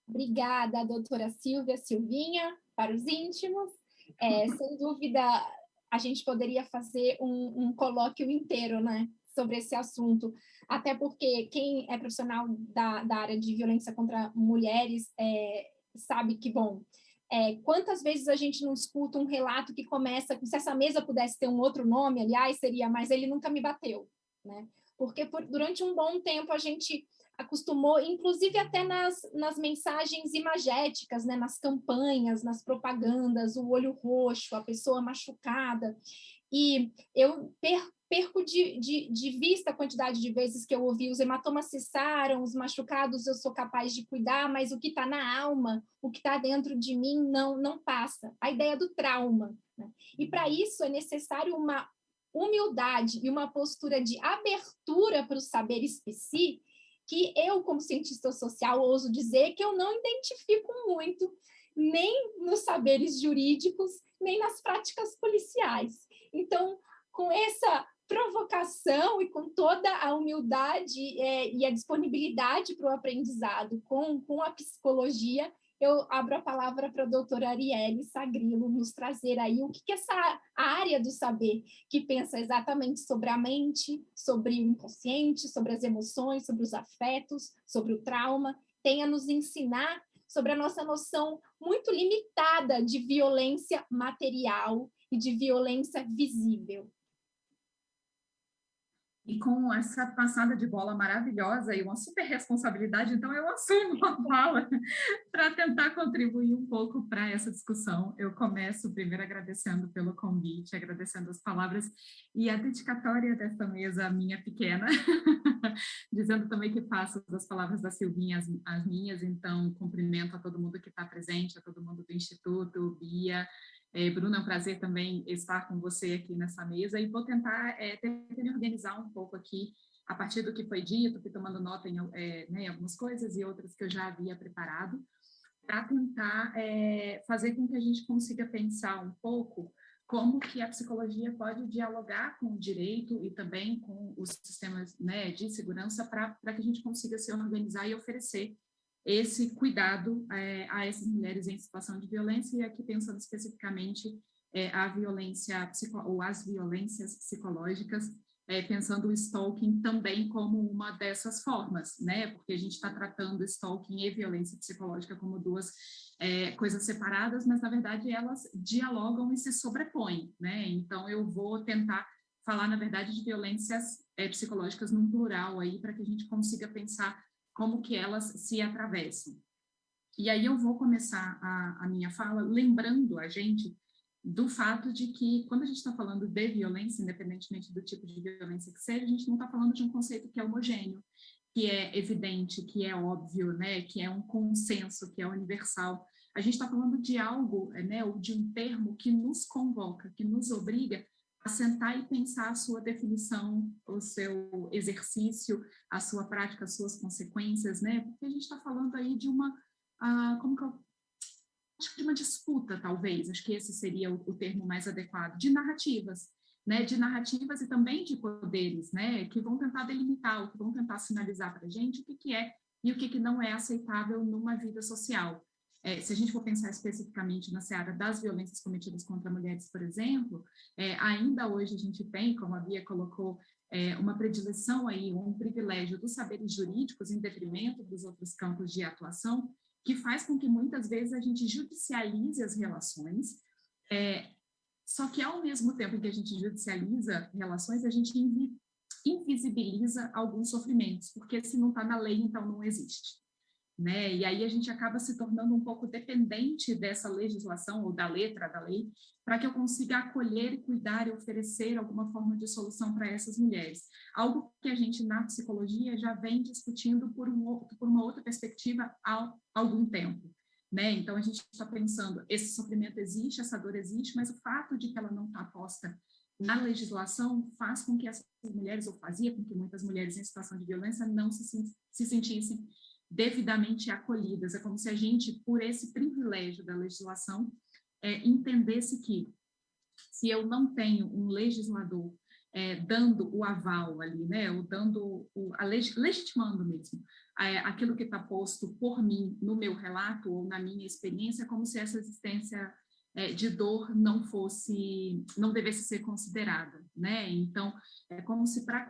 Obrigada, doutora Silvinha, para os íntimos. Sem dúvida, a gente poderia fazer um colóquio inteiro, né, sobre esse assunto, até porque quem é profissional da área de violência contra mulheres sabe que, bom, quantas vezes a gente não escuta um relato que começa, se essa mesa pudesse ter um outro nome, aliás, seria, mas ele nunca me bateu, né? Porque durante um bom tempo a gente acostumou, inclusive até nas mensagens imagéticas, né, nas campanhas, nas propagandas, o olho roxo, a pessoa machucada, e eu perco de vista a quantidade de vezes que eu ouvi: os hematomas cessaram, os machucados eu sou capaz de cuidar, mas o que está na alma, o que está dentro de mim não passa. A ideia do trauma, né? E para isso é necessário uma humildade e uma postura de abertura para o saber específico, que eu, como cientista social, ouso dizer que eu não identifico muito, nem nos saberes jurídicos, nem nas práticas policiais. Então, com essa provocação e com toda a humildade e a disponibilidade para o aprendizado com a psicologia, eu abro a palavra para a doutora Arielle Sagrilo nos trazer aí o que essa área do saber, que pensa exatamente sobre a mente, sobre o inconsciente, sobre as emoções, sobre os afetos, sobre o trauma, tem a nos ensinar sobre a nossa noção muito limitada de violência material e de violência visível. E com essa passada de bola maravilhosa e uma super responsabilidade, então eu assumo a fala para tentar contribuir um pouco para essa discussão. Eu começo primeiro agradecendo pelo convite, agradecendo as palavras e a dedicatória desta mesa minha pequena, dizendo também que faço das palavras da Silvinha as minhas, então cumprimento a todo mundo que está presente, a todo mundo do Instituto, Bia, Bruna, é um prazer também estar com você aqui nessa mesa e vou tentar me organizar um pouco aqui a partir do que foi dito, fui tomando nota em algumas coisas e outras que eu já havia preparado, para tentar fazer com que a gente consiga pensar um pouco como que a psicologia pode dialogar com o direito e também com os sistemas, né, de segurança para que a gente consiga se organizar e oferecer esse cuidado a essas mulheres em situação de violência, e aqui pensando especificamente a violência ou as violências psicológicas pensando o stalking também como uma dessas formas, né? Porque a gente está tratando stalking e violência psicológica como duas coisas separadas, mas na verdade elas dialogam e se sobrepõem, né? Então eu vou tentar falar, na verdade, de violências psicológicas num plural aí, para que a gente consiga pensar como que elas se atravessam. E aí eu vou começar a minha fala lembrando a gente do fato de que, quando a gente está falando de violência, independentemente do tipo de violência que seja, a gente não está falando de um conceito que é homogêneo, que é evidente, que é óbvio, né, que é um consenso, que é universal. A gente está falando de algo, né, ou de um termo que nos convoca, que nos obriga a sentar e pensar a sua definição, o seu exercício, a sua prática, as suas consequências, né, porque a gente está falando aí de uma, como que eu acho que de uma disputa, talvez, acho que esse seria o termo mais adequado, de narrativas, né, de narrativas e também de poderes, né, que vão tentar delimitar, que vão tentar sinalizar para a gente o que é e o que não é aceitável numa vida social. Se a gente for pensar especificamente na seara das violências cometidas contra mulheres, por exemplo, ainda hoje a gente tem, como a Bia colocou, uma predileção aí, um privilégio dos saberes jurídicos em detrimento dos outros campos de atuação, que faz com que muitas vezes a gente judicialize as relações, só que ao mesmo tempo que a gente judicializa relações, a gente invisibiliza alguns sofrimentos, porque se não está na lei, então não existe. Né? E aí a gente acaba se tornando um pouco dependente dessa legislação ou da letra da lei, para que eu consiga acolher e cuidar e oferecer alguma forma de solução para essas mulheres. Algo que a gente, na psicologia, já vem discutindo por uma outra perspectiva há algum tempo. Né? Então, a gente está pensando, esse sofrimento existe, essa dor existe, mas o fato de que ela não está posta na legislação faz com que essas mulheres, ou fazia com que muitas mulheres em situação de violência não se sentissem devidamente acolhidas. É como se a gente, por esse privilégio da legislação, entendesse que, se eu não tenho um legislador dando o aval ali, né, ou dando legitimando mesmo aquilo que está posto por mim no meu relato ou na minha experiência, como se essa existência de dor não devesse ser considerada, né? Então, é como se para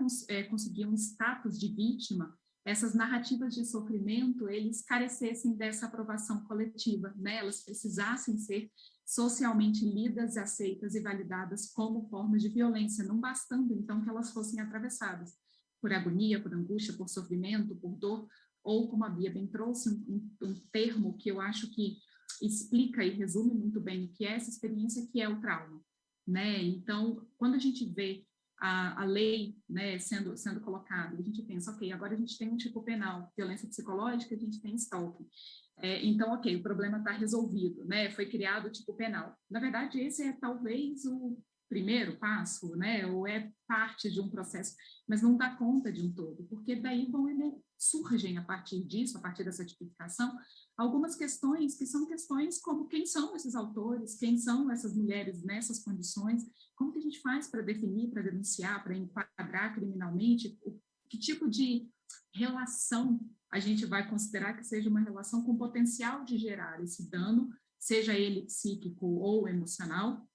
conseguir um status de vítima, essas narrativas de sofrimento, eles carecessem dessa aprovação coletiva, né? Elas precisassem ser socialmente lidas, aceitas e validadas como formas de violência, não bastando, então, que elas fossem atravessadas por agonia, por angústia, por sofrimento, por dor, ou, como a Bia bem trouxe, um termo que eu acho que explica e resume muito bem o que é essa experiência, que é o trauma, né? Então, quando a gente vê a lei, né, sendo colocada, a gente pensa, ok, agora a gente tem um tipo penal, violência psicológica, a gente tem stalking. Então, ok, o problema está resolvido, né, foi criado o tipo penal. Na verdade, esse é talvez o primeiro passo, né, ou é parte de um processo, mas não dá conta de um todo, porque daí surgem a partir disso, a partir dessa tipificação, algumas questões que são questões como quem são esses autores, quem são essas mulheres nessas condições, como que a gente faz para definir, para denunciar, para enquadrar criminalmente, que tipo de relação a gente vai considerar que seja uma relação com potencial de gerar esse dano, seja ele psíquico ou emocional,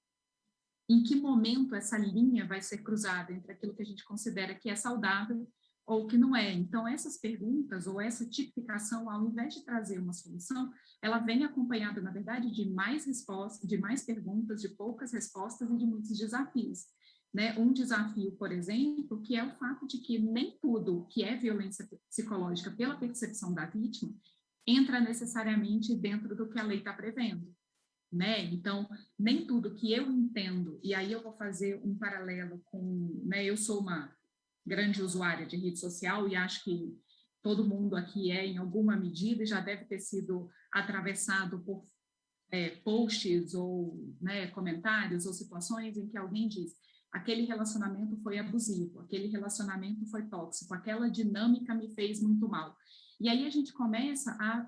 em que momento essa linha vai ser cruzada entre aquilo que a gente considera que é saudável ou que não é. Então, essas perguntas ou essa tipificação, ao invés de trazer uma solução, ela vem acompanhada, na verdade, de mais respostas, de mais perguntas, de poucas respostas e de muitos desafios. Né? Um desafio, por exemplo, que é o fato de que nem tudo que é violência psicológica pela percepção da vítima entra necessariamente dentro do que a lei está prevendo. Né? Então, nem tudo que eu entendo, e aí eu vou fazer um paralelo com, né, eu sou uma grande usuária de rede social e acho que todo mundo aqui em alguma medida, e já deve ter sido atravessado por posts ou, né, comentários ou situações em que alguém diz aquele relacionamento foi abusivo, aquele relacionamento foi tóxico, aquela dinâmica me fez muito mal. E aí a gente começa a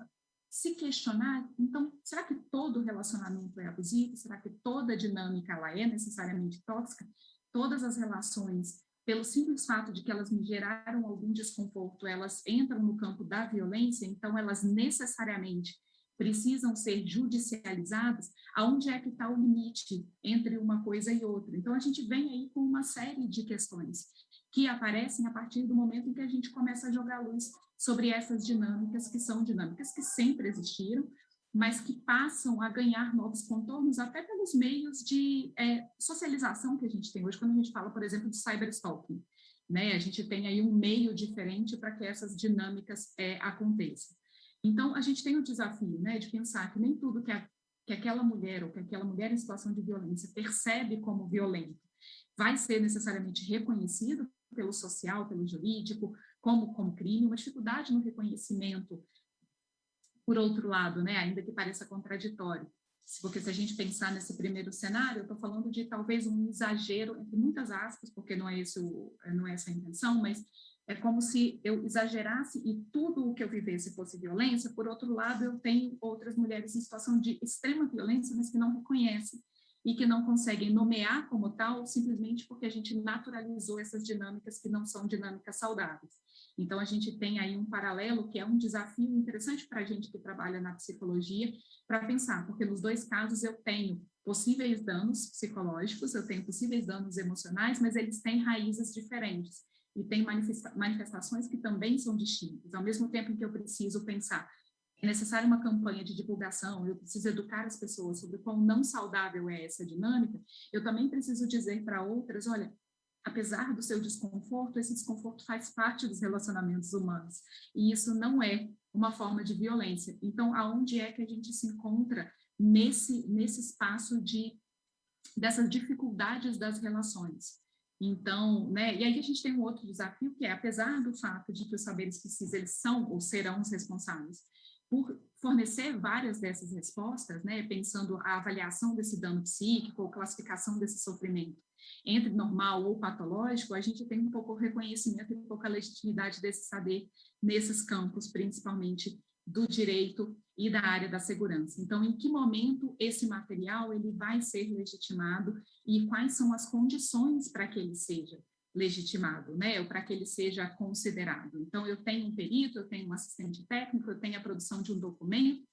se questionar, então, será que todo relacionamento é abusivo? Será que toda dinâmica ela é necessariamente tóxica? Todas as relações, pelo simples fato de que elas me geraram algum desconforto, elas entram no campo da violência, então elas necessariamente precisam ser judicializadas. Aonde é que está o limite entre uma coisa e outra? Então, a gente vem aí com uma série de questões que aparecem a partir do momento em que a gente começa a jogar luz sobre essas dinâmicas, que são dinâmicas que sempre existiram, mas que passam a ganhar novos contornos até pelos meios de socialização que a gente tem hoje, quando a gente fala, por exemplo, de cyberstalking, né? A gente tem aí um meio diferente para que essas dinâmicas aconteçam. Então, a gente tem o desafio, né, de pensar que nem tudo que aquela mulher ou que aquela mulher em situação de violência percebe como violento vai ser necessariamente reconhecido pelo social, pelo jurídico, como crime, uma dificuldade no reconhecimento. Por outro lado, né, ainda que pareça contraditório, porque se a gente pensar nesse primeiro cenário, eu estou falando de talvez um exagero, entre muitas aspas, porque não é essa a intenção, mas é como se eu exagerasse e tudo o que eu vivesse fosse violência. Por outro lado, eu tenho outras mulheres em situação de extrema violência, mas que não reconhecem e que não conseguem nomear como tal, simplesmente porque a gente naturalizou essas dinâmicas que não são dinâmicas saudáveis. Então, a gente tem aí um paralelo que é um desafio interessante para a gente que trabalha na psicologia, para pensar, porque nos dois casos eu tenho possíveis danos psicológicos, eu tenho possíveis danos emocionais, mas eles têm raízes diferentes e têm manifestações que também são distintas. Ao mesmo tempo em que eu preciso pensar, é necessária uma campanha de divulgação, eu preciso educar as pessoas sobre quão não saudável é essa dinâmica, eu também preciso dizer para outras, olha, apesar do seu desconforto, esse desconforto faz parte dos relacionamentos humanos, e isso não é uma forma de violência. Então, aonde é que a gente se encontra nesse espaço dessas dificuldades das relações? Então, né, e aí a gente tem um outro desafio, que é, apesar do fato de que os saberes PSIS, eles são ou serão os responsáveis por fornecer várias dessas respostas, né, pensando a avaliação desse dano psíquico ou classificação desse sofrimento entre normal ou patológico, a gente tem um pouco reconhecimento e pouca legitimidade desse saber nesses campos, principalmente do direito e da área da segurança. Então, em que momento esse material ele vai ser legitimado e quais são as condições para que ele seja legitimado, né, ou para que ele seja considerado. Então, eu tenho um perito, eu tenho um assistente técnico, eu tenho a produção de um documento,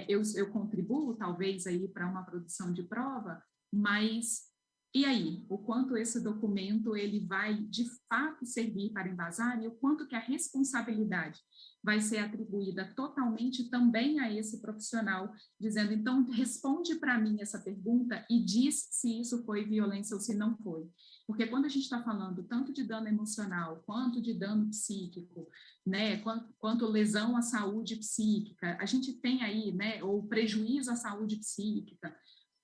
eu contribuo, talvez, aí para uma produção de prova, mas e aí, o quanto esse documento ele vai, de fato, servir para embasar e o quanto que a responsabilidade vai ser atribuída totalmente também a esse profissional, dizendo, então, responde para mim essa pergunta e diz se isso foi violência ou se não foi. Porque quando a gente está falando tanto de dano emocional, quanto de dano psíquico, né, quanto lesão à saúde psíquica, a gente tem aí, né, ou prejuízo à saúde psíquica,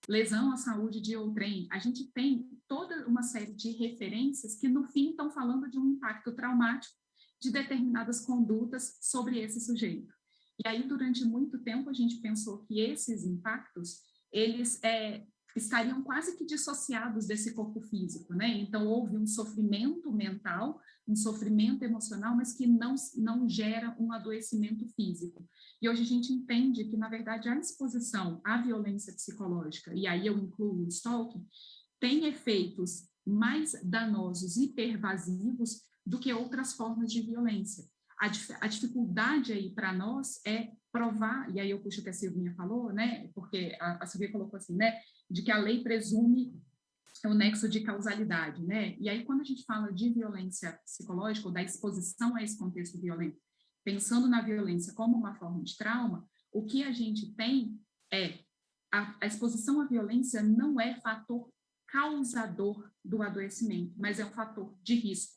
lesão à saúde de outrem, a gente tem toda uma série de referências que, no fim, estão falando de um impacto traumático de determinadas condutas sobre esse sujeito. E aí, durante muito tempo, a gente pensou que esses impactos, eles estariam quase que dissociados desse corpo físico, né? Então, houve um sofrimento mental, um sofrimento emocional, mas que não gera um adoecimento físico. E hoje a gente entende que, na verdade, a exposição à violência psicológica, e aí eu incluo o stalking, tem efeitos mais danosos e pervasivos do que outras formas de violência. A dificuldade aí para nós é provar, e aí eu puxo o que a Silvinha falou, né, porque a Silvinha colocou assim, né, de que a lei presume o nexo de causalidade, né, e aí quando a gente fala de violência psicológica, ou da exposição a esse contexto violento, pensando na violência como uma forma de trauma, o que a gente tem é a exposição à violência não é fator causador do adoecimento, mas é um fator de risco.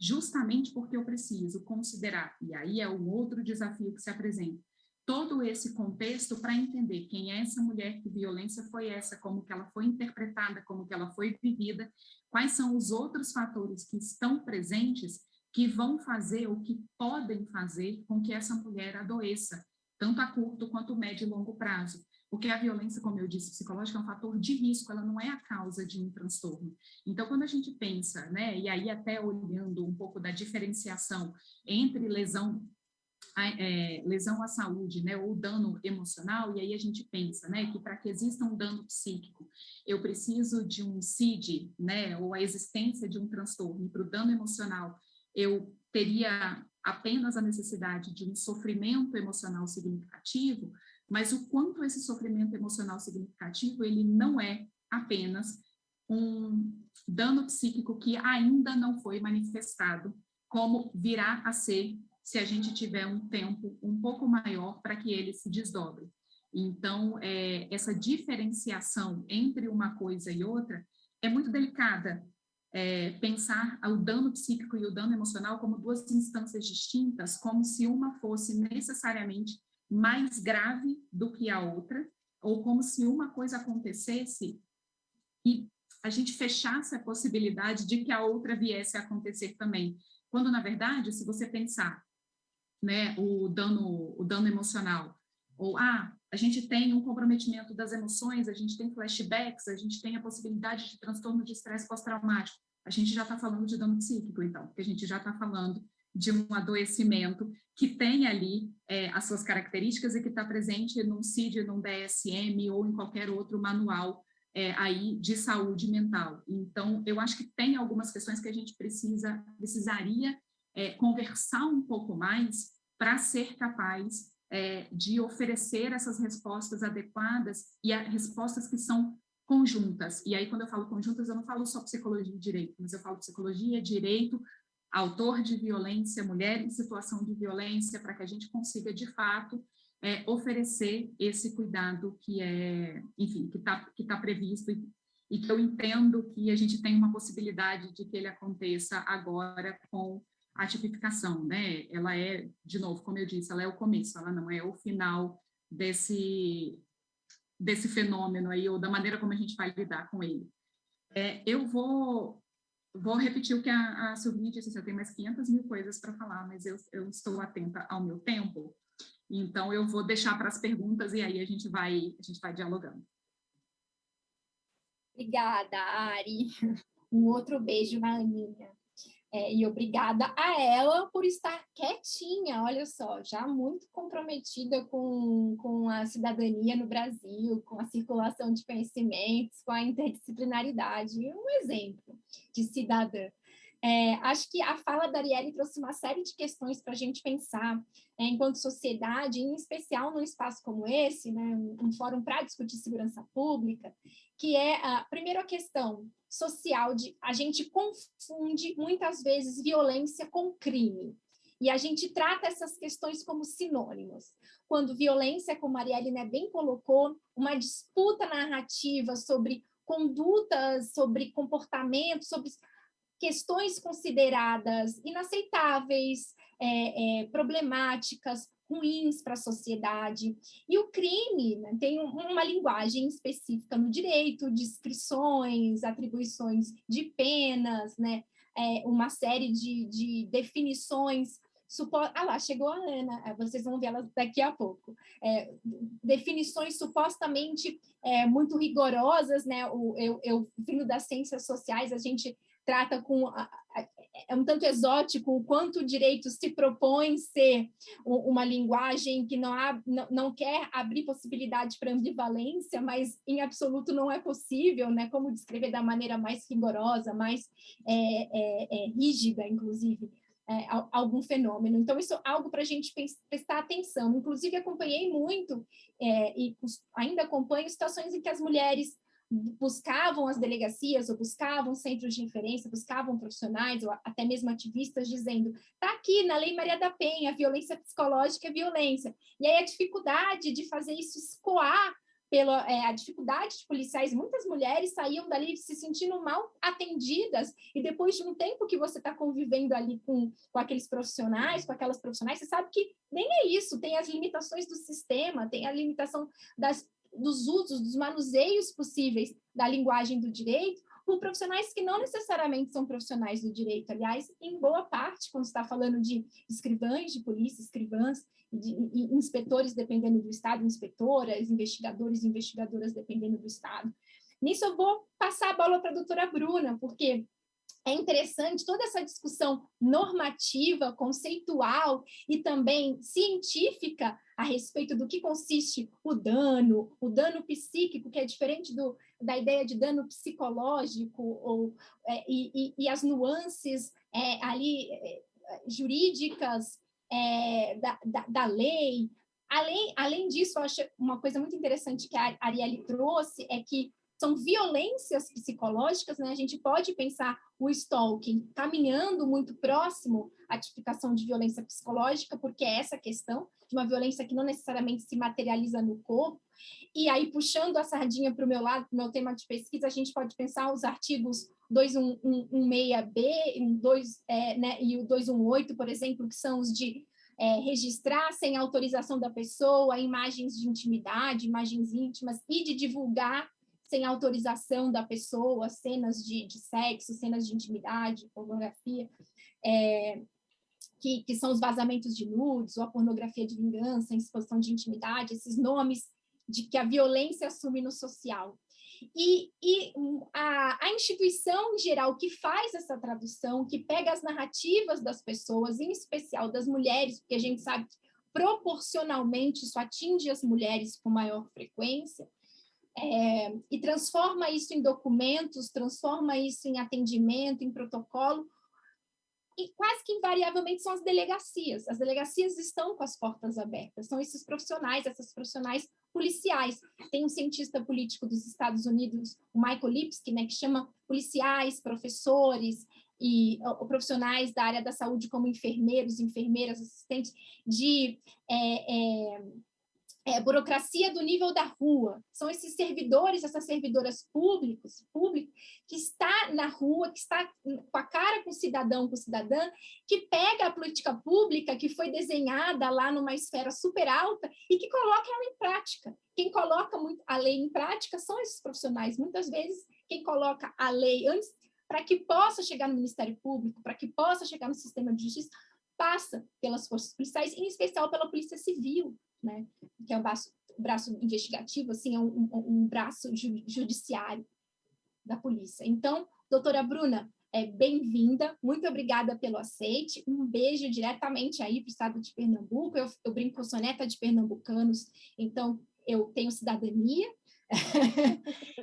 Justamente porque eu preciso considerar, e aí é um outro desafio que se apresenta, todo esse contexto para entender quem é essa mulher, que violência foi essa, como que ela foi interpretada, como que ela foi vivida, quais são os outros fatores que estão presentes que vão fazer ou que podem fazer com que essa mulher adoeça, tanto a curto quanto médio e longo prazo. Porque a violência, como eu disse, psicológica é um fator de risco, ela não é a causa de um transtorno. Então, quando a gente pensa, né, e aí até olhando um pouco da diferenciação entre lesão à saúde, né, ou dano emocional, e aí a gente pensa, né, que para que exista um dano psíquico, eu preciso de um CID, né, ou a existência de um transtorno. E para o dano emocional, eu teria apenas a necessidade de um sofrimento emocional significativo, mas o quanto esse sofrimento emocional significativo, ele não é apenas um dano psíquico que ainda não foi manifestado, como virá a ser se a gente tiver um tempo um pouco maior para que ele se desdobre. Então, essa diferenciação entre uma coisa e outra é muito delicada. Pensar o dano psíquico e o dano emocional como duas instâncias distintas, como se uma fosse necessariamente mais grave do que a outra, ou como se uma coisa acontecesse e a gente fechasse a possibilidade de que a outra viesse a acontecer também. Quando, na verdade, se você pensar, né, o dano emocional, ou a gente tem um comprometimento das emoções, a gente tem flashbacks, a gente tem a possibilidade de transtorno de estresse pós-traumático, a gente já está falando de dano psíquico, então, porque a gente já está falando de um adoecimento que tem ali as suas características e que está presente num CID, num DSM ou em qualquer outro manual aí de saúde mental. Então, eu acho que tem algumas questões que a gente precisaria conversar um pouco mais para ser capaz de oferecer essas respostas adequadas e respostas que são conjuntas. E aí, quando eu falo conjuntas, eu não falo só psicologia e direito, mas eu falo psicologia, direito, autor de violência, mulher em situação de violência, para que a gente consiga, de fato, oferecer esse cuidado que enfim, que tá previsto e que eu entendo que a gente tem uma possibilidade de que ele aconteça agora com a tipificação, né? Ela de novo, como eu disse, ela é o começo, ela não é o final desse fenômeno aí, ou da maneira como a gente vai lidar com ele. Eu vou repetir o que a Silvinha disse, eu tenho mais 500 mil coisas para falar, mas eu estou atenta ao meu tempo, então eu vou deixar para as perguntas e aí a gente vai dialogando. Obrigada, Ari. Um outro beijo na Aninha. E obrigada a ela por estar quietinha, olha só, já muito comprometida com a cidadania no Brasil, com a circulação de conhecimentos, com a interdisciplinaridade, um exemplo de cidadã. Acho que a fala da Arielle trouxe uma série de questões para a gente pensar enquanto sociedade, em especial num espaço como esse, né, um fórum para discutir segurança pública, que primeiro a questão social de a gente confunde muitas vezes violência com crime. E a gente trata essas questões como sinônimos. Quando violência, como a Arielle, né, bem colocou, uma disputa narrativa sobre condutas, sobre comportamentos, sobre questões consideradas inaceitáveis, problemáticas, ruins para a sociedade. E o crime, né, tem uma linguagem específica no direito, descrições, atribuições de penas, né, uma série de definições. Lá chegou a Ana, vocês vão ver ela daqui a pouco. Definições supostamente muito rigorosas, né? Eu vindo das ciências sociais, a gente trata é um tanto exótico o quanto o direito se propõe ser uma linguagem que não quer abrir possibilidade para ambivalência, mas em absoluto não é possível, né? Como descrever da maneira mais rigorosa, mais rígida, inclusive, algum fenômeno. Então, isso é algo para a gente prestar atenção. Inclusive, acompanhei muito, e ainda acompanho situações em que as mulheres buscavam as delegacias, ou buscavam centros de referência, buscavam profissionais, ou até mesmo ativistas, dizendo, está aqui na Lei Maria da Penha, violência psicológica é violência. E aí a dificuldade de fazer isso escoar, a dificuldade de policiais, muitas mulheres saíam dali se sentindo mal atendidas, e depois de um tempo que você está convivendo ali com aqueles profissionais, com aquelas profissionais, você sabe que nem é isso, tem as limitações do sistema, tem a limitação dos usos, dos manuseios possíveis da linguagem do direito, por profissionais que não necessariamente são profissionais do direito. Aliás, em boa parte, quando está falando de escrivães de polícia, escrivãs, e inspetores, dependendo do estado, inspetoras, investigadores e investigadoras, dependendo do estado. Nisso, eu vou passar a bola para a doutora Bruna, porque é interessante toda essa discussão normativa, conceitual e também científica a respeito do que consiste o dano psíquico, que é diferente da ideia de dano psicológico, e as nuances ali jurídicas da lei. Além disso, eu acho uma coisa muito interessante que a Arielle trouxe é que são violências psicológicas, né? A gente pode pensar o stalking caminhando muito próximo à tipificação de violência psicológica, porque é essa questão de uma violência que não necessariamente se materializa no corpo. E aí, puxando a sardinha para o meu lado, para o meu tema de pesquisa, a gente pode pensar os artigos 2116B né, e o 218, por exemplo, que são os de registrar sem autorização da pessoa imagens de intimidade, imagens íntimas, e de divulgar sem autorização da pessoa cenas de sexo, cenas de intimidade, pornografia, que são os vazamentos de nudes, ou a pornografia de vingança, a exposição de intimidade, esses nomes de que a violência assume no social. E a instituição em geral que faz essa tradução, que pega as narrativas das pessoas, em especial das mulheres, porque a gente sabe que proporcionalmente isso atinge as mulheres com maior frequência, e transforma isso em documentos, transforma isso em atendimento, em protocolo, e quase que invariavelmente são as delegacias. As delegacias estão com as portas abertas, são esses profissionais, essas profissionais policiais. Tem um cientista político dos Estados Unidos, o Michael Lipsky, né, que chama policiais, professores e profissionais da área da saúde como enfermeiros, enfermeiras, assistentes, de burocracia do nível da rua. São esses servidores, essas servidoras públicas, que está na rua, que está com a cara com o cidadão, com o cidadã, que pega a política pública que foi desenhada lá numa esfera super alta e que coloca ela em prática. Quem coloca a lei em prática são esses profissionais. Muitas vezes, quem coloca a lei antes, para que possa chegar no Ministério Público, para que possa chegar no sistema de justiça, passa pelas forças policiais, em especial pela Polícia Civil, né? Que é o braço investigativo, assim, é um braço judiciário da polícia. Então, doutora Bruna, bem-vinda, muito obrigada pelo aceite, um beijo diretamente aí para o estado de Pernambuco. Eu brinco, eu sou neta de pernambucanos, então eu tenho cidadania,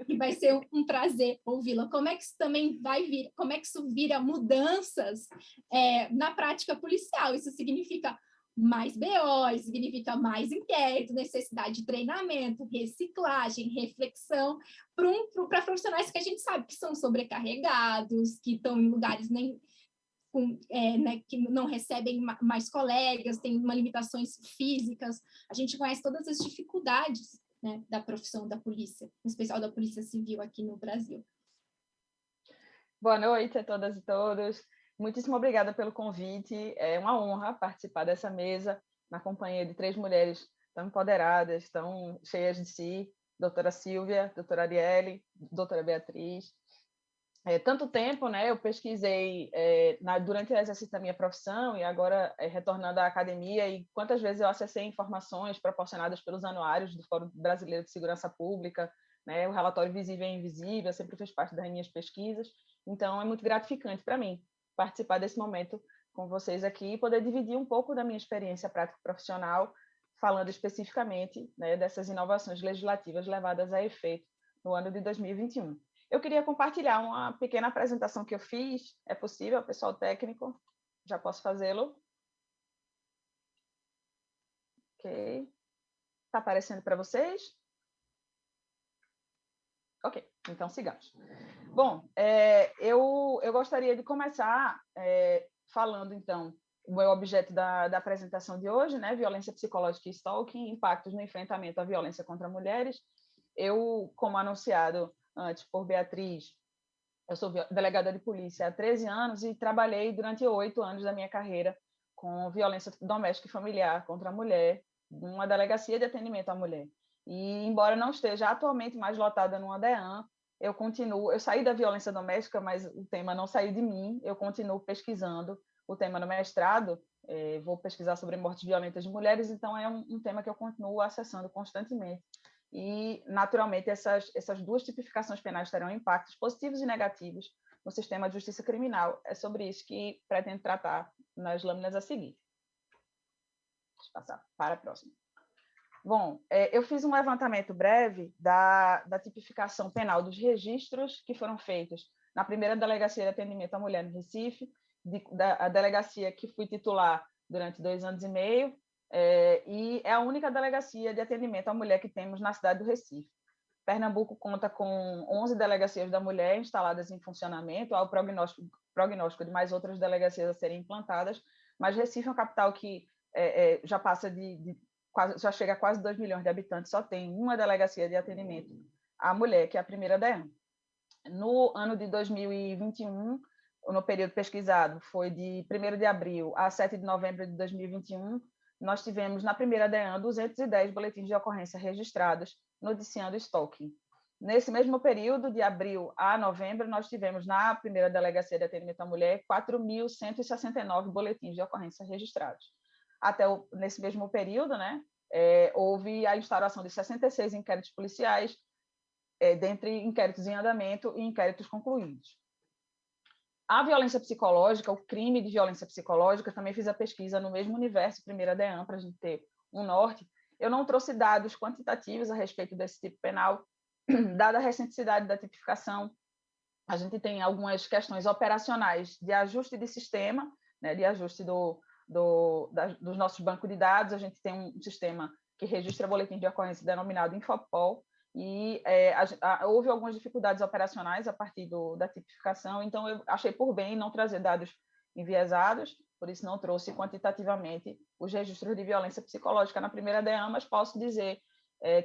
e vai ser um prazer ouvi-la. Como é que isso também como é que isso vira mudanças na prática policial? Isso significa mais BO, significa mais inquérito, necessidade de treinamento, reciclagem, reflexão, para profissionais que a gente sabe que são sobrecarregados, que estão em lugares né, que não recebem mais colegas, têm limitações físicas. A gente conhece todas as dificuldades, né, da profissão da polícia, em especial da Polícia Civil aqui no Brasil. Boa noite a todas e todos. Muitíssimo obrigada pelo convite. É uma honra participar dessa mesa na companhia de 3 mulheres tão empoderadas, tão cheias de si, doutora Silvia, doutora Arielle, doutora Beatriz. Tanto tempo, né, eu pesquisei durante o exercício da minha profissão e agora retornando à academia, e quantas vezes eu acessei informações proporcionadas pelos anuários do Fórum Brasileiro de Segurança Pública, né, o relatório Visível e Invisível, sempre fez parte das minhas pesquisas, então é muito gratificante para mim participar desse momento com vocês aqui e poder dividir um pouco da minha experiência prática profissional, falando especificamente, né, dessas inovações legislativas levadas a efeito no ano de 2021. Eu queria compartilhar uma pequena apresentação que eu fiz. É possível, pessoal técnico? Já posso fazê-lo? Ok. Está aparecendo para vocês? Ok, então sigamos. Bom, eu gostaria de começar falando, então, o meu objeto da apresentação de hoje, né? Violência psicológica e stalking, impactos no enfrentamento à violência contra mulheres. Eu, como anunciado antes por Beatriz, eu sou delegada de polícia há 13 anos e trabalhei durante 8 anos da minha carreira com violência doméstica e familiar contra a mulher, numa delegacia de atendimento à mulher. E, embora não esteja atualmente mais lotada no ADEAN, eu saí da violência doméstica, mas o tema não saiu de mim, eu continuo pesquisando o tema no mestrado, vou pesquisar sobre mortes violentas de mulheres, então é um tema que eu continuo acessando constantemente. E, naturalmente, essas 2 tipificações penais terão impactos positivos e negativos no sistema de justiça criminal. É sobre isso que pretendo tratar nas lâminas a seguir. Deixa eu passar para a próxima. Bom, eu fiz um levantamento breve da tipificação penal dos registros que foram feitos na primeira delegacia de atendimento à mulher no Recife, a delegacia que fui titular durante 2 anos e meio, e é a única delegacia de atendimento à mulher que temos na cidade do Recife. Pernambuco conta com 11 delegacias da mulher instaladas em funcionamento, há o prognóstico de mais outras delegacias a serem implantadas, mas Recife é uma capital que já passa já chega a quase 2 milhões de habitantes, só tem uma delegacia de atendimento à mulher, que é a primeira DEAN. No ano de 2021, no período pesquisado, foi de 1º de abril a 7 de novembro de 2021, nós tivemos na primeira DEAN 210 boletins de ocorrência registrados noticiando stalking. Nesse mesmo período, de abril a novembro, nós tivemos na primeira delegacia de atendimento à mulher 4.169 boletins de ocorrência registrados. Nesse mesmo período, né, houve a instauração de 66 inquéritos policiais, dentre inquéritos em andamento e inquéritos concluídos. A violência psicológica, o crime de violência psicológica, também fiz a pesquisa no mesmo universo, primeira DEAN, para a gente ter um norte. Eu não trouxe dados quantitativos a respeito desse tipo penal, dada a recenticidade da tipificação. A gente tem algumas questões operacionais de ajuste de sistema, né, de ajuste dos nossos bancos de dados. A gente tem um sistema que registra boletim de ocorrência denominado Infopol, e houve algumas dificuldades operacionais a partir da tipificação, então eu achei por bem não trazer dados enviesados, por isso não trouxe quantitativamente os registros de violência psicológica na primeira DEAN, mas posso dizer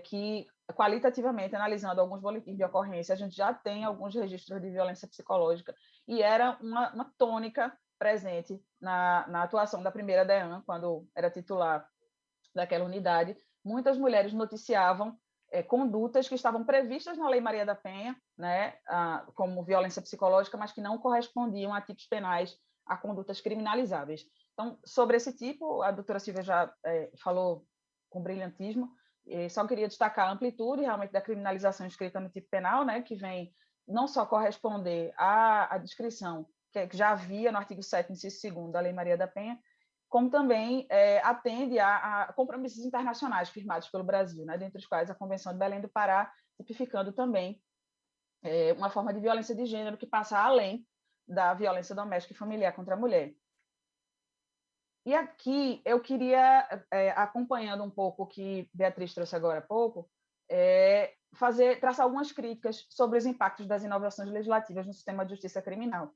que, qualitativamente, analisando alguns boletins de ocorrência, a gente já tem alguns registros de violência psicológica, e era uma tônica presente na atuação da primeira DEAN, quando era titular daquela unidade. Muitas mulheres noticiavam condutas que estavam previstas na Lei Maria da Penha, né, como violência psicológica, mas que não correspondiam a tipos penais, a condutas criminalizáveis. Então, sobre esse tipo, a doutora Silvia já falou com brilhantismo, só queria destacar a amplitude realmente da criminalização escrita no tipo penal, né, que vem não só corresponder à descrição que já havia no artigo 7º, inciso 2º da Lei Maria da Penha, como também atende a compromissos internacionais firmados pelo Brasil, né, dentre os quais a Convenção de Belém do Pará, tipificando também uma forma de violência de gênero que passa além da violência doméstica e familiar contra a mulher. E aqui eu queria, acompanhando um pouco o que Beatriz trouxe agora há pouco, traçar algumas críticas sobre os impactos das inovações legislativas no sistema de justiça criminal.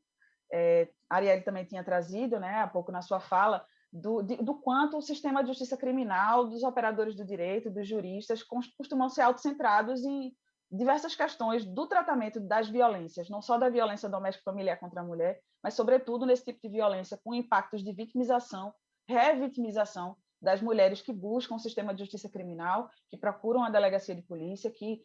Arielle também tinha trazido, né, há pouco na sua fala, do quanto o sistema de justiça criminal, dos operadores do direito, dos juristas, costumam ser autocentrados em diversas questões do tratamento das violências, não só da violência doméstica e familiar contra a mulher, mas, sobretudo, nesse tipo de violência com impactos de vitimização, revitimização das mulheres que buscam o sistema de justiça criminal, que procuram a delegacia de polícia, que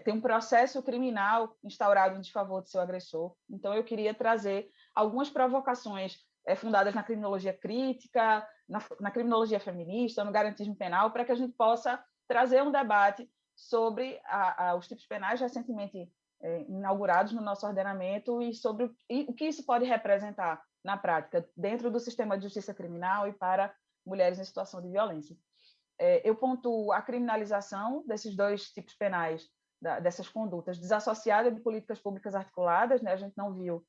tem um processo criminal instaurado em desfavor de seu agressor. Então, eu queria trazer algumas provocações fundadas na criminologia crítica, na criminologia feminista, no garantismo penal, para que a gente possa trazer um debate sobre os tipos penais recentemente inaugurados no nosso ordenamento e sobre o que isso pode representar na prática dentro do sistema de justiça criminal e para mulheres em situação de violência. Eu pontuo a criminalização desses dois tipos penais, dessas condutas, desassociada de políticas públicas articuladas, né? A gente não viu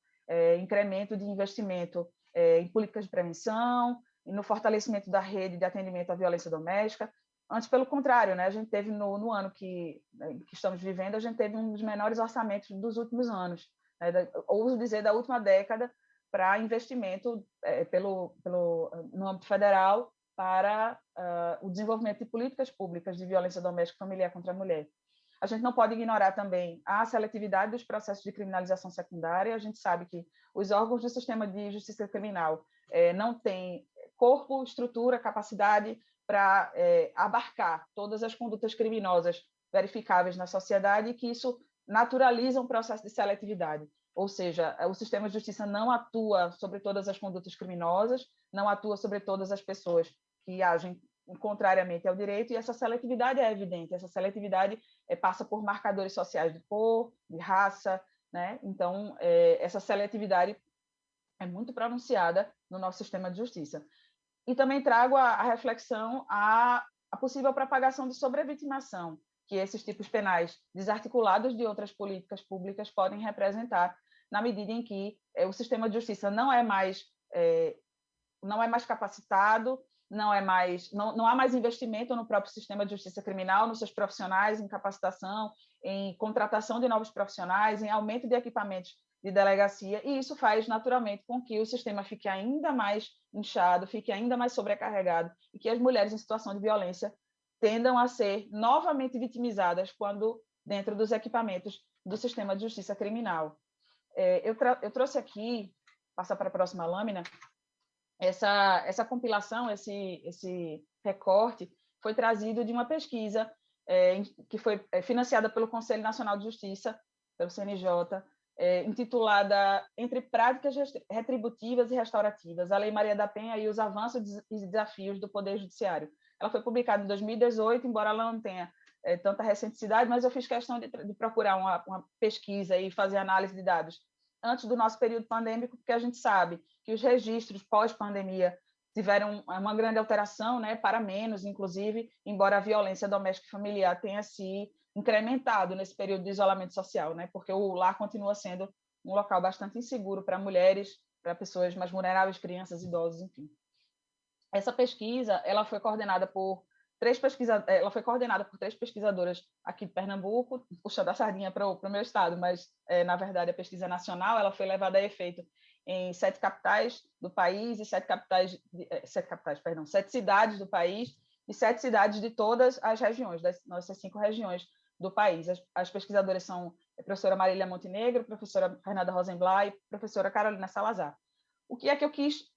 incremento de investimento em políticas de prevenção e no fortalecimento da rede de atendimento à violência doméstica. Antes, pelo contrário, né? A gente teve, no ano que estamos vivendo, a gente teve um dos menores orçamentos dos últimos anos, né? Ouso dizer, da última década, para investimento no âmbito federal para o desenvolvimento de políticas públicas de violência doméstica e familiar contra a mulher. A gente não pode ignorar também a seletividade dos processos de criminalização secundária. A gente sabe que os órgãos do sistema de justiça criminal não têm corpo, estrutura, capacidade para abarcar todas as condutas criminosas verificáveis na sociedade e que isso naturaliza um processo de seletividade. Ou seja, o sistema de justiça não atua sobre todas as condutas criminosas, não atua sobre todas as pessoas que agem contrariamente ao direito, e essa seletividade é evidente, essa seletividade passa por marcadores sociais de cor, de raça, né? Então, essa seletividade é muito pronunciada no nosso sistema de justiça. E também trago a reflexão a possível propagação de sobrevitimação que esses tipos penais desarticulados de outras políticas públicas podem representar, na medida em que o sistema de justiça não é mais capacitado, não há mais investimento no próprio sistema de justiça criminal, nos seus profissionais, em capacitação, em contratação de novos profissionais, em aumento de equipamentos de delegacia, e isso faz naturalmente com que o sistema fique ainda mais inchado, fique ainda mais sobrecarregado, e que as mulheres em situação de violência tendam a ser novamente vitimizadas quando dentro dos equipamentos do sistema de justiça criminal. Eu trouxe aqui, passar para a próxima lâmina, essa compilação, esse recorte, foi trazido de uma pesquisa que foi financiada pelo Conselho Nacional de Justiça, pelo CNJ, intitulada Entre Práticas Retributivas e Restaurativas, a Lei Maria da Penha e os Avanços e Desafios do Poder Judiciário. Ela foi publicada em 2018, embora ela não tenha tanta recenticidade, mas eu fiz questão de procurar uma pesquisa e fazer análise de dados antes do nosso período pandêmico, porque a gente sabe que os registros pós-pandemia tiveram uma grande alteração, né, para menos, inclusive, embora a violência doméstica e familiar tenha se incrementado nesse período de isolamento social, né, porque o lar continua sendo um local bastante inseguro para mulheres, para pessoas mais vulneráveis, crianças, idosos, enfim. Essa pesquisa, ela foi coordenada por três pesquisadoras aqui de Pernambuco, puxando a sardinha para o meu estado, mas, na verdade, a pesquisa é nacional, ela foi levada a efeito em 7 capitais do país e 7 cidades do país e 7 cidades de todas as regiões, das nossas 5 regiões do país. As pesquisadoras são a professora Marília Montenegro, a professora Fernanda Rosenblatt e a professora Carolina Salazar. O que é que eu quis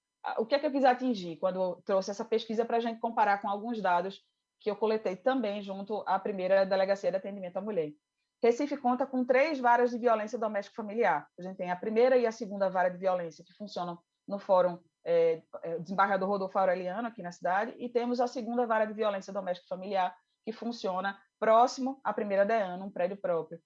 atingir quando eu trouxe essa pesquisa para a gente comparar com alguns dados que eu coletei também junto à primeira Delegacia de Atendimento à Mulher? Recife conta com 3 varas de violência doméstica familiar. A gente tem a primeira e a segunda vara de violência, que funcionam no Fórum Desembargador Rodolfo Aureliano, aqui na cidade, e temos a segunda vara de violência doméstica familiar, que funciona próximo à primeira DEAN, num prédio próprio.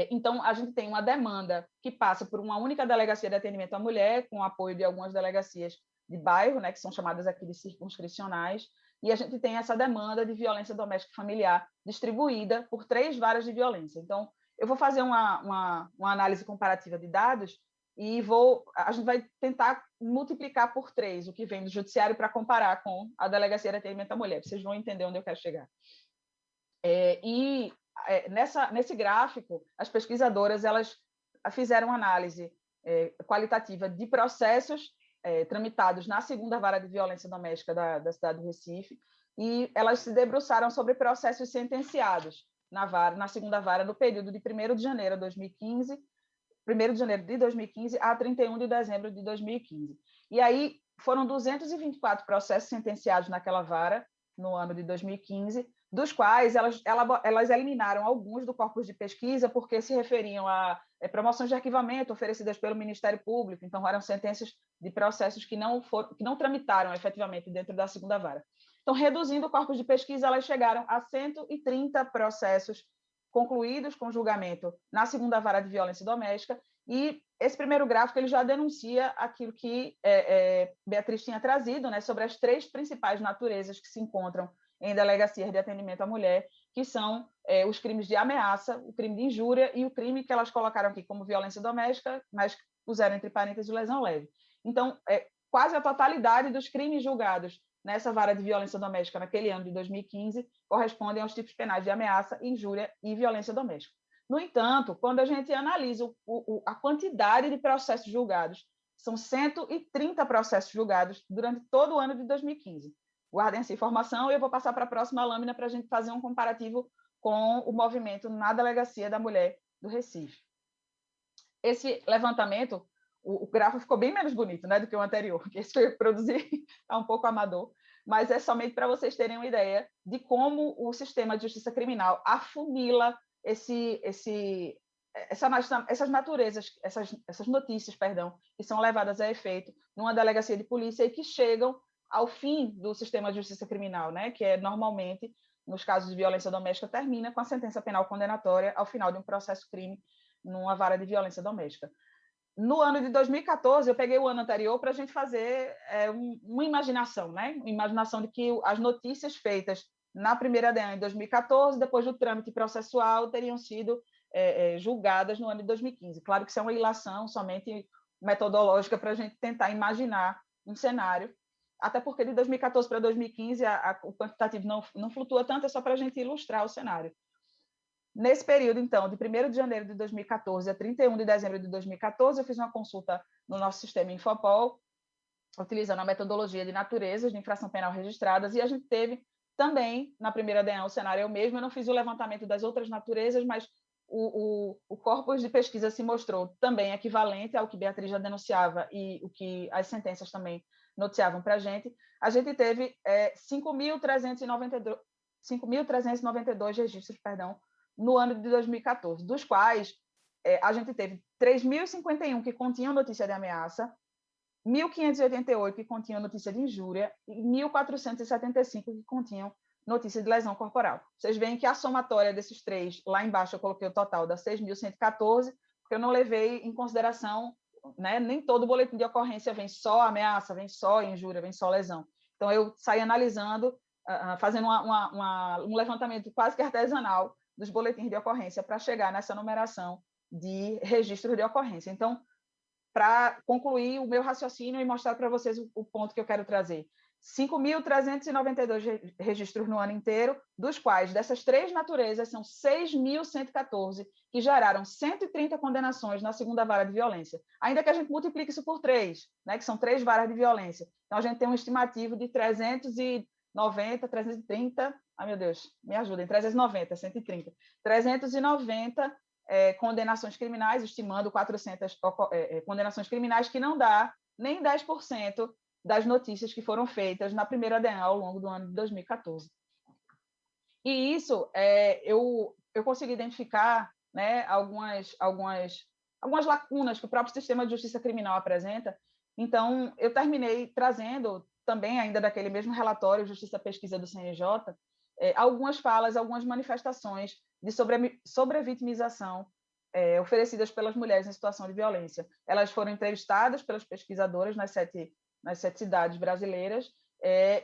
Então, a gente tem uma demanda que passa por uma única delegacia de atendimento à mulher, com o apoio de algumas delegacias de bairro, né, que são chamadas aqui de circunscricionais, e a gente tem essa demanda de violência doméstica e familiar distribuída por 3 varas de violência. Então, eu vou fazer uma análise comparativa de dados e a gente vai tentar multiplicar por 3 o que vem do judiciário para comparar com a Delegacia de Atendimento à Mulher. Vocês vão entender onde eu quero chegar. Nesse gráfico, as pesquisadoras elas fizeram análise qualitativa de processos tramitados na segunda vara de violência doméstica da cidade do Recife, e elas se debruçaram sobre processos sentenciados na segunda vara no período de 1º de janeiro de 2015 a 31 de dezembro de 2015. E aí foram 224 processos sentenciados naquela vara no ano de 2015, dos quais elas eliminaram alguns do corpus de pesquisa porque se referiam a promoções de arquivamento oferecidas pelo Ministério Público, então eram sentenças de processos que não tramitaram efetivamente dentro da segunda vara. Então, reduzindo o corpus de pesquisa, elas chegaram a 130 processos concluídos com julgamento na segunda vara de violência doméstica, e esse primeiro gráfico ele já denuncia aquilo que Beatriz tinha trazido, né, sobre as 3 principais naturezas que se encontram em delegacias de atendimento à mulher, que são os crimes de ameaça, o crime de injúria e o crime que elas colocaram aqui como violência doméstica, mas puseram entre parênteses lesão leve. Então, quase a totalidade dos crimes julgados nessa vara de violência doméstica naquele ano de 2015 correspondem aos tipos penais de ameaça, injúria e violência doméstica. No entanto, quando a gente analisa a quantidade de processos julgados, são 130 processos julgados durante todo o ano de 2015. Guardem essa informação e eu vou passar para a próxima lâmina para a gente fazer um comparativo com o movimento na Delegacia da Mulher do Recife. Esse levantamento, o gráfico ficou bem menos bonito, né, do que o anterior, que esse que eu produzi é um pouco amador, mas é somente para vocês terem uma ideia de como o sistema de justiça criminal afunila essas naturezas, essas notícias, que são levadas a efeito numa delegacia de polícia e que chegam ao fim do sistema de justiça criminal, né, que é normalmente, nos casos de violência doméstica, termina com a sentença penal condenatória ao final de um processo crime numa vara de violência doméstica. No ano de 2014, eu peguei o ano anterior para a gente fazer uma imaginação, né, uma imaginação de que as notícias feitas na primeira DEAN em 2014, depois do trâmite processual, teriam sido julgadas no ano de 2015. Claro que isso é uma ilação somente metodológica para a gente tentar imaginar um cenário, até porque de 2014 para 2015 o quantitativo não flutua tanto, é só para a gente ilustrar o cenário. Nesse período, então, de 1º de janeiro de 2014 a 31 de dezembro de 2014, eu fiz uma consulta no nosso sistema Infopol, utilizando a metodologia de naturezas de infração penal registradas, e a gente teve também, na primeira DEAN, o cenário é o mesmo. Eu não fiz o levantamento das outras naturezas, mas o corpus de pesquisa se mostrou também equivalente ao que Beatriz já denunciava e o que as sentenças também noticiavam para a gente. A gente teve 5.392 registros, no ano de 2014, dos quais a gente teve 3.051 que continham notícia de ameaça, 1.588 que continham notícia de injúria e 1.475 que continham notícia de lesão corporal. Vocês veem que a somatória desses três, lá embaixo eu coloquei o total das 6.114, porque eu não levei em consideração, né, nem todo boletim de ocorrência vem só ameaça, vem só injúria, vem só lesão. Então, eu saí analisando, fazendo um levantamento quase que artesanal dos boletins de ocorrência para chegar nessa numeração de registros de ocorrência. Então, para concluir o meu raciocínio e mostrar para vocês o ponto que eu quero trazer. 5.392 registros no ano inteiro, dos quais, dessas três naturezas, são 6.114 que geraram 130 condenações na segunda vara de violência. Ainda que a gente multiplique isso por 3, né, que são 3 varas de violência. Então, a gente tem um estimativo de 390, 330... Ai, meu Deus, me ajudem, 390, 130. 390 condenações criminais, estimando 400 condenações criminais, que não dá nem 10% das notícias que foram feitas na primeira DEAN ao longo do ano de 2014. E isso, eu consegui identificar, né, algumas lacunas que o próprio sistema de justiça criminal apresenta. Então, eu terminei trazendo também, ainda daquele mesmo relatório, Justiça Pesquisa do CNJ, algumas falas, algumas manifestações de sobrevitimização oferecidas pelas mulheres em situação de violência. Elas foram entrevistadas pelas pesquisadoras nas sete cidades brasileiras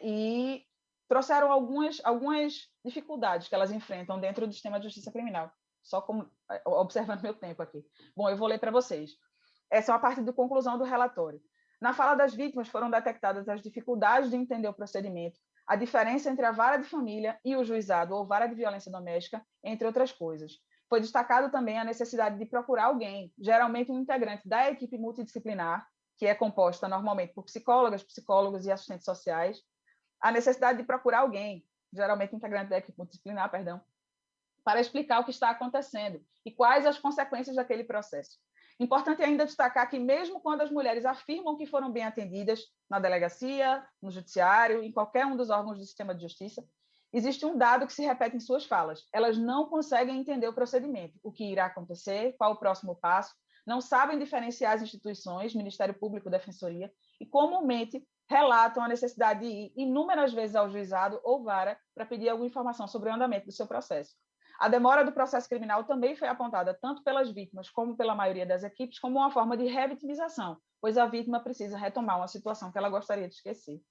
e trouxeram algumas dificuldades que elas enfrentam dentro do sistema de justiça criminal, só como observando meu tempo aqui. Bom, eu vou ler para vocês. Essa é uma parte da conclusão do relatório. Na fala das vítimas foram detectadas as dificuldades de entender o procedimento, a diferença entre a vara de família e o juizado ou vara de violência doméstica, entre outras coisas. Foi destacado também a necessidade de procurar alguém, geralmente um integrante da equipe multidisciplinar, que é composta normalmente por psicólogas, psicólogos e assistentes sociais, a necessidade de procurar alguém, geralmente integrante da equipe multidisciplinar, para explicar o que está acontecendo e quais as consequências daquele processo. Importante ainda destacar que, mesmo quando as mulheres afirmam que foram bem atendidas na delegacia, no judiciário, em qualquer um dos órgãos do sistema de justiça, existe um dado que se repete em suas falas. Elas não conseguem entender o procedimento, o que irá acontecer, qual o próximo passo, não sabem diferenciar as instituições, Ministério Público, Defensoria, e comumente relatam a necessidade de ir inúmeras vezes ao juizado ou vara para pedir alguma informação sobre o andamento do seu processo. A demora do processo criminal também foi apontada tanto pelas vítimas como pela maioria das equipes como uma forma de revitimização, pois a vítima precisa retomar uma situação que ela gostaria de esquecer.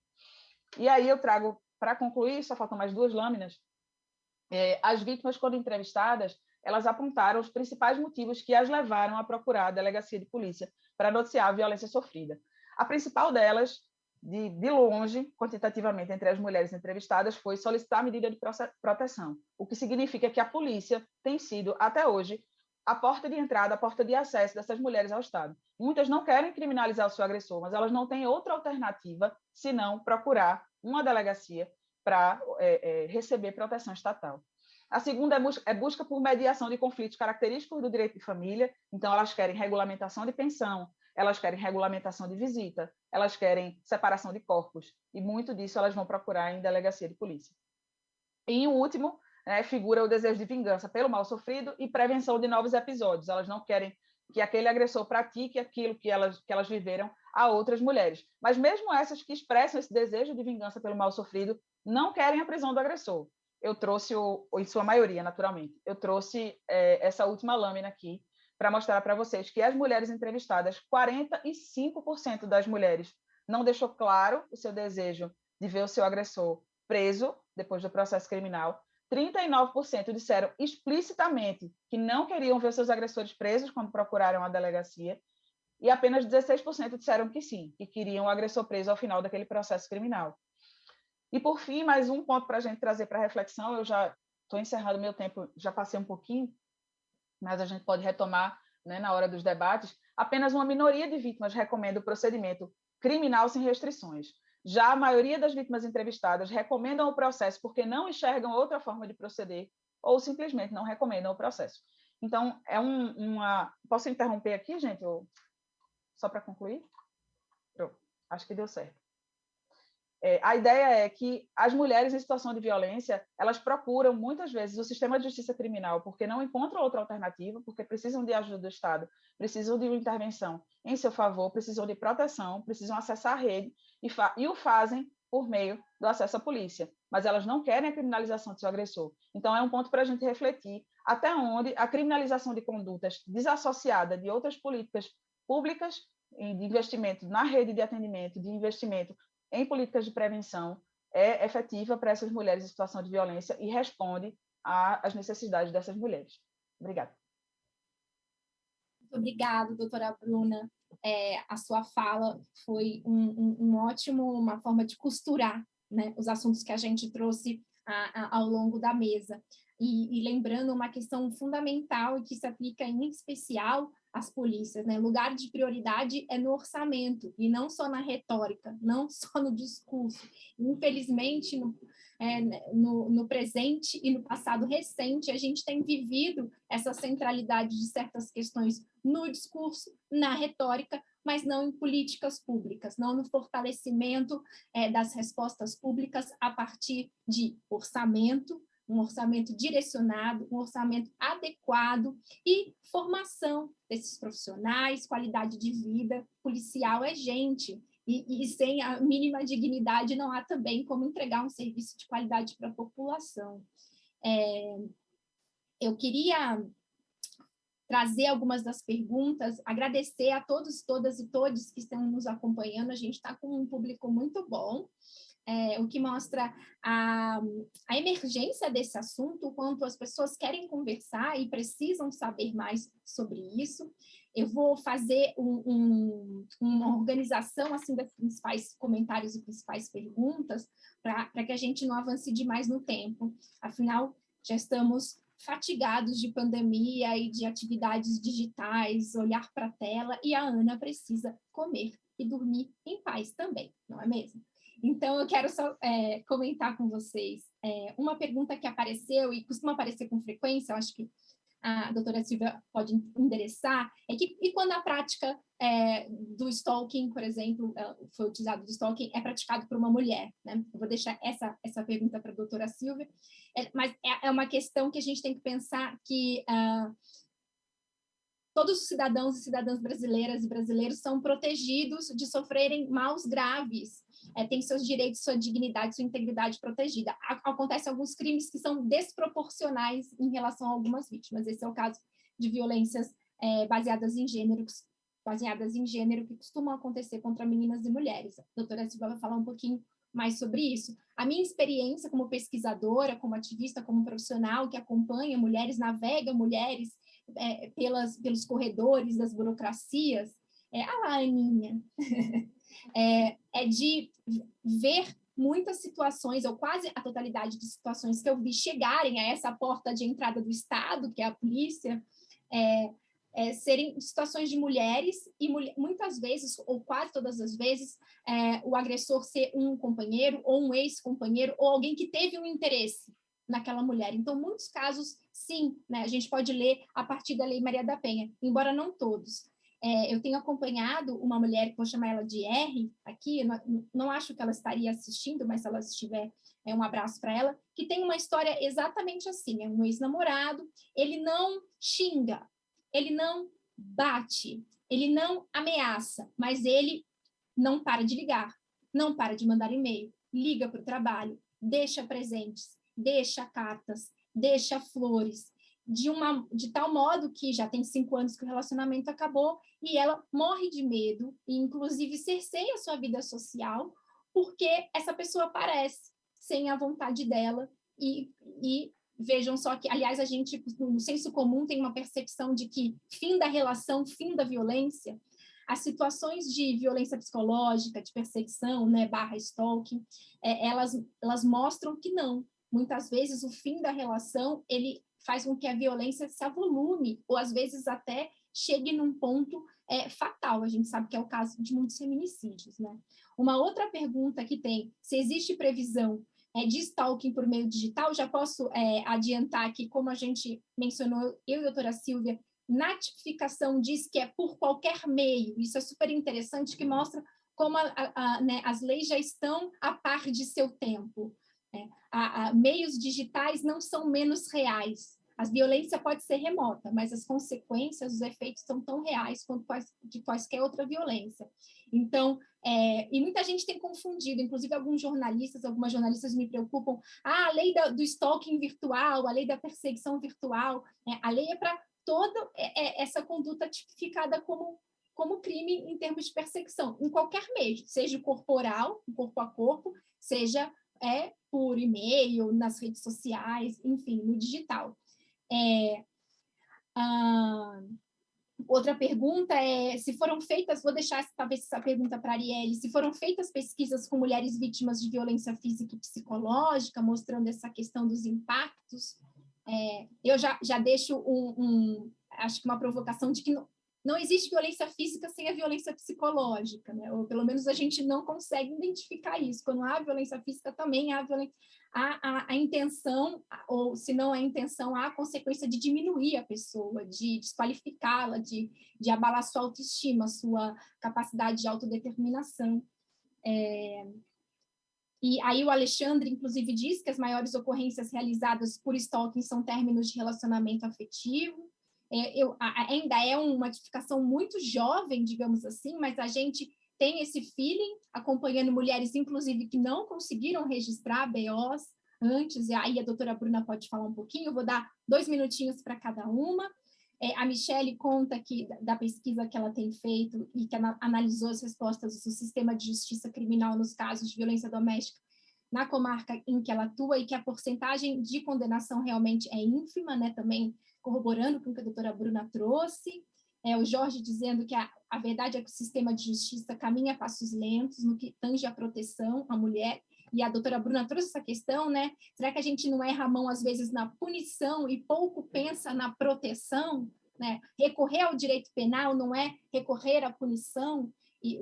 E aí eu trago, para concluir, só faltam mais 2 lâminas, as vítimas, quando entrevistadas, elas apontaram os principais motivos que as levaram a procurar a delegacia de polícia para noticiar a violência sofrida. A principal delas, de longe, quantitativamente, entre as mulheres entrevistadas, foi solicitar medida de proteção, o que significa que a polícia tem sido, até hoje, a porta de entrada, a porta de acesso dessas mulheres ao Estado. Muitas não querem criminalizar o seu agressor, mas elas não têm outra alternativa senão procurar uma delegacia para receber proteção estatal. A segunda é busca por mediação de conflitos característicos do direito de família. Então, elas querem regulamentação de pensão, elas querem regulamentação de visita, elas querem separação de corpos, e muito disso elas vão procurar em delegacia de polícia. E, em último, figura o desejo de vingança pelo mal sofrido e prevenção de novos episódios. Elas não querem que aquele agressor pratique aquilo que elas viveram a outras mulheres. Mas mesmo essas que expressam esse desejo de vingança pelo mal sofrido não querem a prisão do agressor. Eu trouxe, em sua maioria, naturalmente, eu trouxe essa última lâmina aqui para mostrar para vocês que as mulheres entrevistadas, 45% das mulheres não deixou claro o seu desejo de ver o seu agressor preso depois do processo criminal. 39% disseram explicitamente que não queriam ver seus agressores presos quando procuraram a delegacia, e apenas 16% disseram que sim, que queriam o agressor preso ao final daquele processo criminal. E, por fim, mais um ponto para a gente trazer para reflexão, eu já estou encerrando meu tempo, já passei um pouquinho, mas a gente pode retomar, né, na hora dos debates. Apenas uma minoria de vítimas recomenda o procedimento criminal sem restrições. Já a maioria das vítimas entrevistadas recomendam o processo porque não enxergam outra forma de proceder ou simplesmente não recomendam o processo. Então, Posso interromper aqui, gente? Só para concluir? Pronto, acho que deu certo. A ideia é que as mulheres em situação de violência, elas procuram, muitas vezes, o sistema de justiça criminal porque não encontram outra alternativa, porque precisam de ajuda do Estado, precisam de uma intervenção em seu favor, precisam de proteção, precisam acessar a rede e o fazem por meio do acesso à polícia. Mas elas não querem a criminalização do seu agressor. Então, é um ponto para a gente refletir até onde a criminalização de condutas desassociada de outras políticas públicas de investimento na rede de atendimento, de investimento em políticas de prevenção é efetiva para essas mulheres em situação de violência e responde às necessidades dessas mulheres. Obrigada. Muito obrigada, doutora Bruna. A sua fala foi uma forma de costurar, né, os assuntos que a gente trouxe ao longo da mesa. E lembrando uma questão fundamental e que se aplica em especial às polícias, né? Lugar de prioridade é no orçamento e não só na retórica, não só no discurso. Infelizmente, no presente e no passado recente, a gente tem vivido essa centralidade de certas questões no discurso, na retórica, mas não em políticas públicas, não no fortalecimento das respostas públicas a partir de orçamento, um orçamento direcionado, um orçamento adequado e formação desses profissionais, qualidade de vida. Policial é gente, e sem a mínima dignidade não há também como entregar um serviço de qualidade para a população. Eu queria trazer algumas das perguntas, agradecer a todos, todas e todos que estão nos acompanhando. A gente está com um público muito bom, o que mostra a emergência desse assunto, o quanto as pessoas querem conversar e precisam saber mais sobre isso. Eu vou fazer uma organização assim, dos principais comentários e principais perguntas para que a gente não avance demais no tempo. Afinal, já estamos fatigados de pandemia e de atividades digitais, olhar para a tela, e a Ana precisa comer e dormir em paz também, não é mesmo? Então, eu quero só comentar com vocês uma pergunta que apareceu e costuma aparecer com frequência, eu acho que a doutora Silvia pode endereçar, e quando a prática do stalking, por exemplo, foi utilizado do stalking, é praticado por uma mulher, né? Eu vou deixar essa pergunta para a doutora Silvia, mas é uma questão que a gente tem que pensar que todos os cidadãos e cidadãs brasileiras e brasileiros são protegidos de sofrerem maus graves, têm seus direitos, sua dignidade, sua integridade protegida. Acontecem alguns crimes que são desproporcionais em relação a algumas vítimas. Esse é o caso de violências baseadas em gênero que costumam acontecer contra meninas e mulheres. A doutora Silva vai falar um pouquinho mais sobre isso. A minha experiência como pesquisadora, como ativista, como profissional que acompanha mulheres, navega mulheres pelos corredores das burocracias, a Aninha, é de ver muitas situações, ou quase a totalidade de situações que eu vi chegarem a essa porta de entrada do Estado, que é a polícia, serem situações de mulheres, e muitas vezes, ou quase todas as vezes, o agressor ser um companheiro, ou um ex-companheiro, ou alguém que teve um interesse naquela mulher. Então, muitos casos, sim, né, a gente pode ler a partir da Lei Maria da Penha, embora não todos. Eu tenho acompanhado uma mulher, que vou chamar ela de R, aqui, não acho que ela estaria assistindo, mas se ela estiver, um abraço para ela, que tem uma história exatamente assim, um ex-namorado, ele não xinga, ele não bate, ele não ameaça, mas ele não para de ligar, não para de mandar e-mail, liga para o trabalho, deixa presentes, deixa cartas, deixa flores, de tal modo que já tem 5 anos que o relacionamento acabou e ela morre de medo e, inclusive, cerceia a sua vida social porque essa pessoa aparece sem a vontade dela e vejam só que, aliás, a gente, no senso comum, tem uma percepção de que fim da relação, fim da violência, as situações de violência psicológica, de perseguição, né, / stalking, elas mostram que não, muitas vezes o fim da relação, ele faz com que a violência se avolume, ou às vezes até chegue num ponto fatal. A gente sabe que é o caso de muitos feminicídios, né? Uma outra pergunta que tem, se existe previsão de stalking por meio digital, já posso adiantar que, como a gente mencionou, eu e a doutora Silvia, na tipificação diz que é por qualquer meio. Isso é super interessante, que mostra como né, as leis já estão a par de seu tempo. Meios digitais não são menos reais. A violência pode ser remota, mas as consequências, os efeitos são tão reais quanto de quaisquer outra violência. Então, e muita gente tem confundido, inclusive algumas jornalistas me preocupam, a lei do stalking virtual, a lei da perseguição virtual, a lei é para toda essa conduta tipificada como crime em termos de perseguição, em qualquer meio, seja corporal, corpo a corpo, seja por e-mail, nas redes sociais, enfim, no digital. Outra pergunta se foram feitas, vou deixar talvez essa pergunta para a Arielle, se foram feitas pesquisas com mulheres vítimas de violência física e psicológica, mostrando essa questão dos impactos. Eu já deixo acho que uma provocação de que não existe violência física sem a violência psicológica, né? Ou pelo menos a gente não consegue identificar isso. Quando há violência física, também há a intenção, ou se não há intenção, há a consequência de diminuir a pessoa, de desqualificá-la, de abalar sua autoestima, sua capacidade de autodeterminação. E aí o Alexandre, inclusive, diz que as maiores ocorrências realizadas por stalking são términos de relacionamento afetivo. Ainda é uma tipificação muito jovem, digamos assim, mas a gente tem esse feeling, acompanhando mulheres, inclusive, que não conseguiram registrar BOs antes, e aí a doutora Bruna pode falar um pouquinho, eu vou dar 2 minutinhos para cada uma. A Michele conta aqui da pesquisa que ela tem feito e que analisou as respostas do sistema de justiça criminal nos casos de violência doméstica na comarca em que ela atua, e que a porcentagem de condenação realmente é ínfima, né, também corroborando com o que a doutora Bruna trouxe. O Jorge dizendo que a verdade é que o sistema de justiça caminha a passos lentos no que tange a proteção à mulher, e a doutora Bruna trouxe essa questão, né? Será que a gente não erra a mão, às vezes, na punição e pouco pensa na proteção? Né? Recorrer ao direito penal não é recorrer à punição, e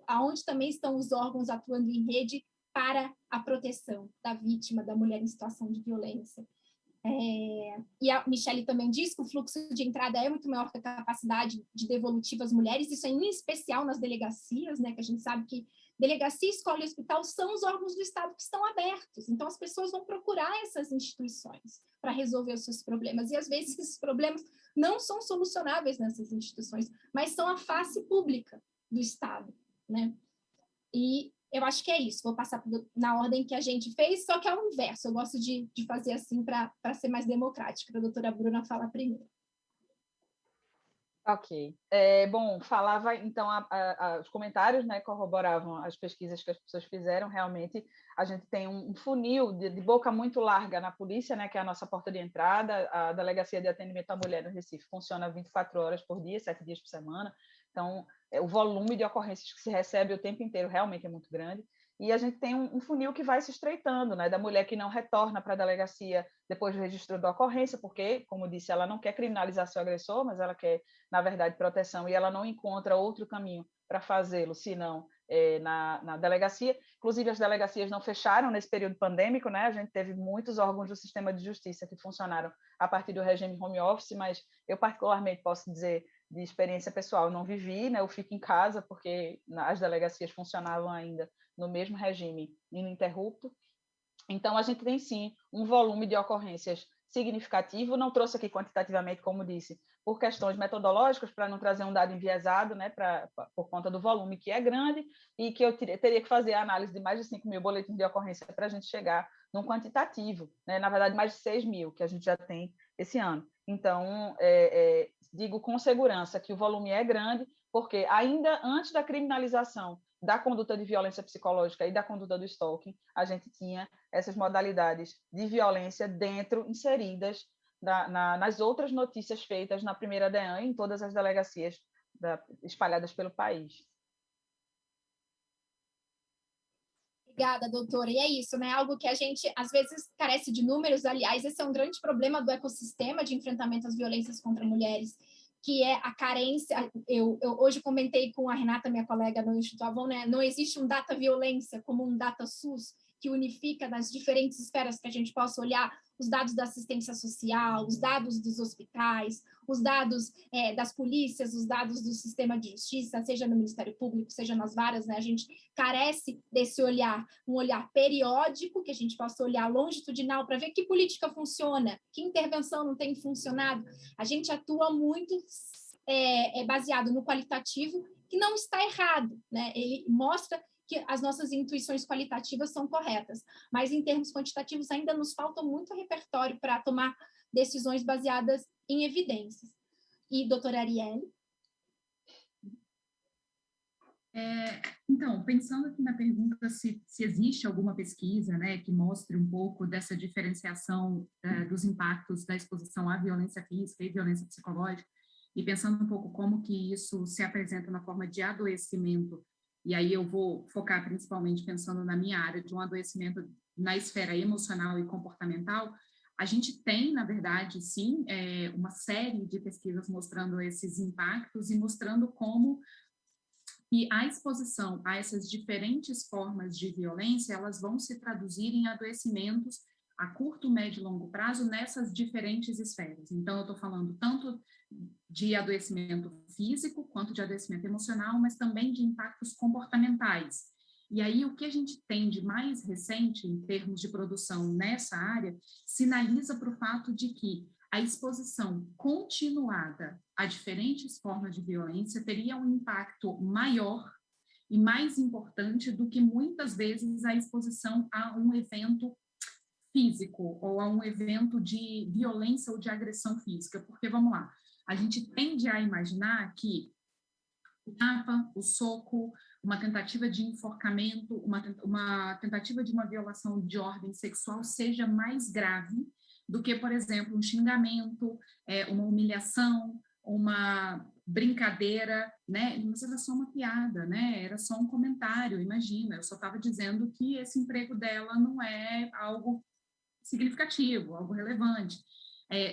aonde também estão os órgãos atuando em rede para a proteção da vítima, da mulher em situação de violência. E a Michele também diz que o fluxo de entrada é muito maior que a capacidade de devolutiva às mulheres, isso é em especial nas delegacias, né, que a gente sabe que delegacia, escola e hospital são os órgãos do Estado que estão abertos, então as pessoas vão procurar essas instituições para resolver os seus problemas, e às vezes esses problemas não são solucionáveis nessas instituições, mas são a face pública do Estado, né? E eu acho que é isso, vou passar na ordem que a gente fez, só que é o inverso, eu gosto de fazer assim para ser mais democrática. A doutora Bruna fala primeiro. Ok. Bom, falava, então, os comentários, né, corroboravam as pesquisas que as pessoas fizeram. Realmente, a gente tem um funil de boca muito larga na polícia, né, que é a nossa porta de entrada. A Delegacia de Atendimento à Mulher no Recife funciona 24 horas por dia, 7 dias por semana. Então, o volume de ocorrências que se recebe o tempo inteiro realmente é muito grande. E a gente tem um funil que vai se estreitando, né, da mulher que não retorna para a delegacia depois do registro da ocorrência, porque, como disse, ela não quer criminalizar seu agressor, mas ela quer, na verdade, proteção, e ela não encontra outro caminho para fazê-lo, senão na delegacia. Inclusive, as delegacias não fecharam nesse período pandêmico, né? A gente teve muitos órgãos do sistema de justiça que funcionaram a partir do regime home office, mas eu, particularmente, posso dizer, de experiência pessoal, não vivi, né? Eu fico em casa, porque as delegacias funcionavam ainda no mesmo regime ininterrupto. Então, a gente tem, sim, um volume de ocorrências significativo. Não trouxe aqui quantitativamente, como disse, por questões metodológicas, para não trazer um dado enviesado, né, por conta do volume que é grande, e que eu teria que fazer a análise de mais de 5 mil boletins de ocorrência para a gente chegar num quantitativo, né, na verdade, mais de 6 mil, que a gente já tem esse ano. Então, digo com segurança que o volume é grande, porque ainda antes da criminalização da conduta de violência psicológica e da conduta do stalking, a gente tinha essas modalidades de violência inseridas nas outras notícias feitas na primeira DEAN em todas as delegacias espalhadas pelo país. Obrigada, doutora. E é isso, né? Algo que a gente, às vezes, carece de números. Aliás, esse é um grande problema do ecossistema de enfrentamento às violências contra mulheres, que é a carência. Eu hoje comentei com a Renata, minha colega no Instituto Avon, né? Não existe um data violência como um data SUS que unifica nas diferentes esferas que a gente possa olhar os dados da assistência social, os dados dos hospitais, os dados das polícias, os dados do sistema de justiça, seja no Ministério Público, seja nas varas, né? A gente carece desse olhar, um olhar periódico, que a gente possa olhar longitudinal para ver que política funciona, que intervenção não tem funcionado. A gente atua muito baseado no qualitativo, que não está errado, né? Ele mostra que as nossas intuições qualitativas são corretas, mas em termos quantitativos ainda nos falta muito repertório para tomar decisões baseadas em evidências. E, doutora Arielle? Então, pensando aqui na pergunta se existe alguma pesquisa, né, que mostre um pouco dessa diferenciação dos impactos da exposição à violência física e violência psicológica, e pensando um pouco como que isso se apresenta na forma de adoecimento, e aí eu vou focar principalmente pensando na minha área de um adoecimento na esfera emocional e comportamental, a gente tem, na verdade, sim, uma série de pesquisas mostrando esses impactos e mostrando como e a exposição a essas diferentes formas de violência, elas vão se traduzir em adoecimentos a curto, médio e longo prazo nessas diferentes esferas. Então, eu estou falando tanto de adoecimento físico, quanto de adoecimento emocional, mas também de impactos comportamentais. E aí, o que a gente tem de mais recente, em termos de produção nessa área, sinaliza para o fato de que a exposição continuada a diferentes formas de violência teria um impacto maior e mais importante do que muitas vezes a exposição a um evento físico ou a um evento de violência ou de agressão física. Porque, vamos lá, a gente tende a imaginar que o tapa, o soco, uma tentativa de enforcamento, uma tentativa de uma violação de ordem sexual seja mais grave do que, por exemplo, um xingamento, uma humilhação, uma brincadeira, né? Mas era só uma piada, né? Era só um comentário, imagina, eu só estava dizendo que esse emprego dela não é algo significativo, algo relevante.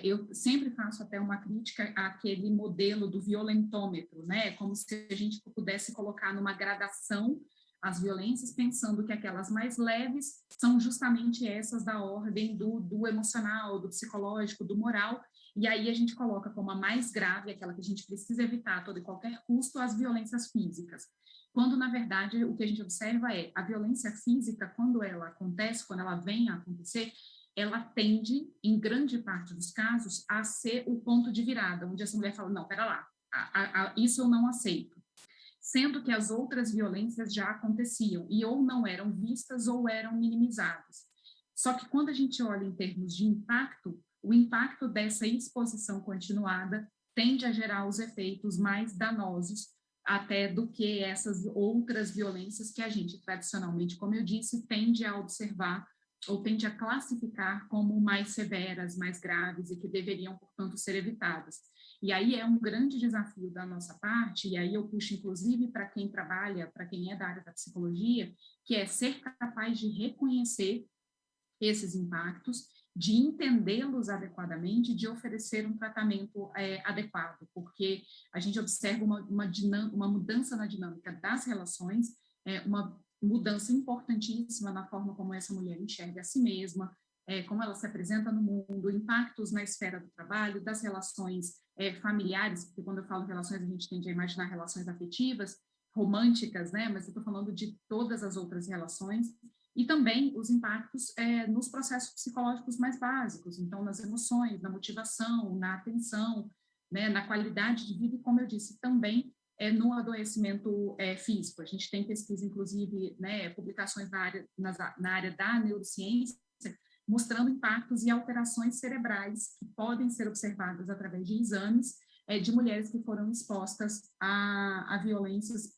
Eu sempre faço até uma crítica àquele modelo do violentômetro, né? Como se a gente pudesse colocar numa gradação as violências, pensando que aquelas mais leves são justamente essas da ordem do emocional, do psicológico, do moral, e aí a gente coloca como a mais grave, aquela que a gente precisa evitar a todo e qualquer custo, as violências físicas. Quando, na verdade, o que a gente observa é a violência física, quando ela acontece, quando ela vem a acontecer, ela tende, em grande parte dos casos, a ser o ponto de virada, onde essa mulher fala, não, pera lá, isso eu não aceito. Sendo que as outras violências já aconteciam e ou não eram vistas ou eram minimizadas. Só que quando a gente olha em termos de impacto, o impacto dessa exposição continuada tende a gerar os efeitos mais danosos até do que essas outras violências que a gente tradicionalmente, como eu disse, tende a observar ou tende a classificar como mais severas, mais graves e que deveriam, portanto, ser evitadas. E aí é um grande desafio da nossa parte, e aí eu puxo inclusive para quem trabalha, para quem é da área da psicologia, que é ser capaz de reconhecer esses impactos, de entendê-los adequadamente, de oferecer um tratamento adequado, porque a gente observa uma mudança na dinâmica das relações, uma mudança importantíssima na forma como essa mulher enxerga a si mesma, como ela se apresenta no mundo, impactos na esfera do trabalho, das relações familiares, porque quando eu falo relações, a gente tende a imaginar relações afetivas, românticas, né? Mas eu estou falando de todas as outras relações, e também os impactos nos processos psicológicos mais básicos, então nas emoções, na motivação, na atenção, né? Na qualidade de vida, e como eu disse, também no adoecimento físico. A gente tem pesquisa, inclusive, né, publicações na área da neurociência, mostrando impactos e alterações cerebrais que podem ser observadas através de exames de mulheres que foram expostas a violências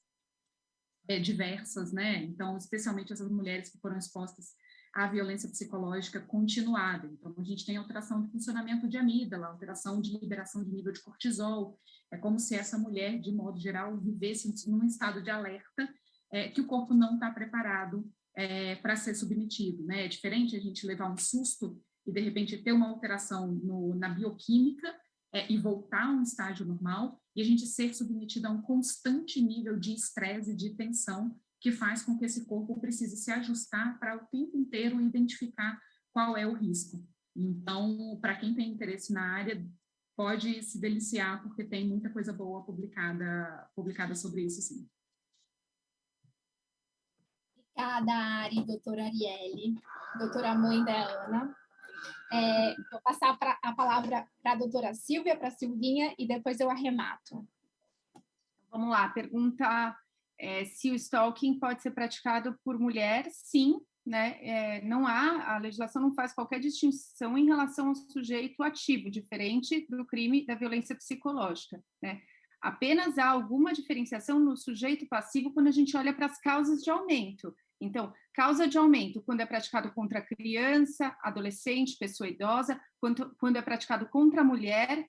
diversas, né? Então, especialmente essas mulheres que foram expostas à violência psicológica continuada. Então, a gente tem alteração de funcionamento de amígdala, alteração de liberação de nível de cortisol. É como se essa mulher, de modo geral, vivesse num estado de alerta que o corpo não está preparado para ser submetido, né? É diferente a gente levar um susto e, de repente, ter uma alteração na bioquímica e voltar a um estágio normal, e a gente ser submetido a um constante nível de estresse e de tensão que faz com que esse corpo precise se ajustar para o tempo inteiro identificar qual é o risco. Então, para quem tem interesse na área, pode se deliciar, porque tem muita coisa boa publicada sobre isso, sim. Obrigada, Ari, doutora Arielle, doutora mãe da Ana. Vou passar a palavra para a doutora Silvia, para a Silvinha, e depois eu arremato. Vamos lá, pergunta se o stalking pode ser praticado por mulher. Sim, né? A legislação não faz qualquer distinção em relação ao sujeito ativo, diferente do crime da violência psicológica, né? Apenas há alguma diferenciação no sujeito passivo quando a gente olha para as causas de aumento. Então, causa de aumento quando é praticado contra criança, adolescente, pessoa idosa, quando é praticado contra a mulher,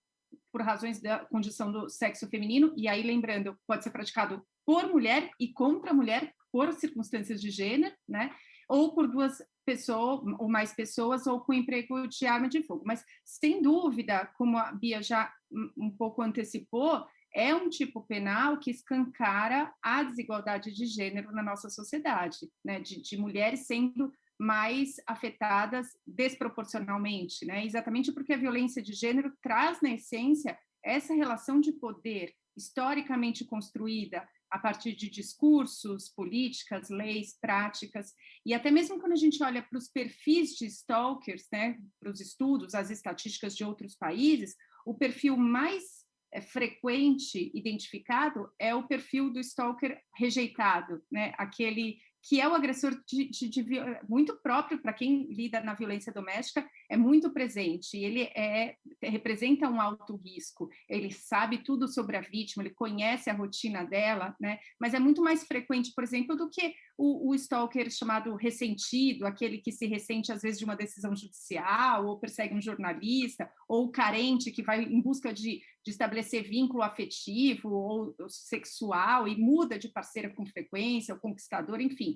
por razões da condição do sexo feminino, e aí, lembrando, pode ser praticado por mulher e contra mulher por circunstâncias de gênero, né? Ou por duas pessoas, ou mais pessoas, ou com emprego de arma de fogo. Mas, sem dúvida, como a Bia já um pouco antecipou, é um tipo penal que escancara a desigualdade de gênero na nossa sociedade, né? De mulheres sendo mais afetadas desproporcionalmente, né? Exatamente porque a violência de gênero traz, na essência, essa relação de poder historicamente construída a partir de discursos, políticas, leis, práticas, e até mesmo quando a gente olha para os perfis de stalkers, né, para os estudos, as estatísticas de outros países, o perfil mais frequente identificado é o perfil do stalker rejeitado, né, aquele que é o agressor muito próprio para quem lida na violência doméstica, é muito presente, ele representa um alto risco, ele sabe tudo sobre a vítima, ele conhece a rotina dela, né? Mas é muito mais frequente, por exemplo, do que o stalker chamado ressentido, aquele que se ressente às vezes de uma decisão judicial, ou persegue um jornalista, ou o carente que vai em busca de estabelecer vínculo afetivo ou sexual e muda de parceira com frequência, o conquistador, enfim,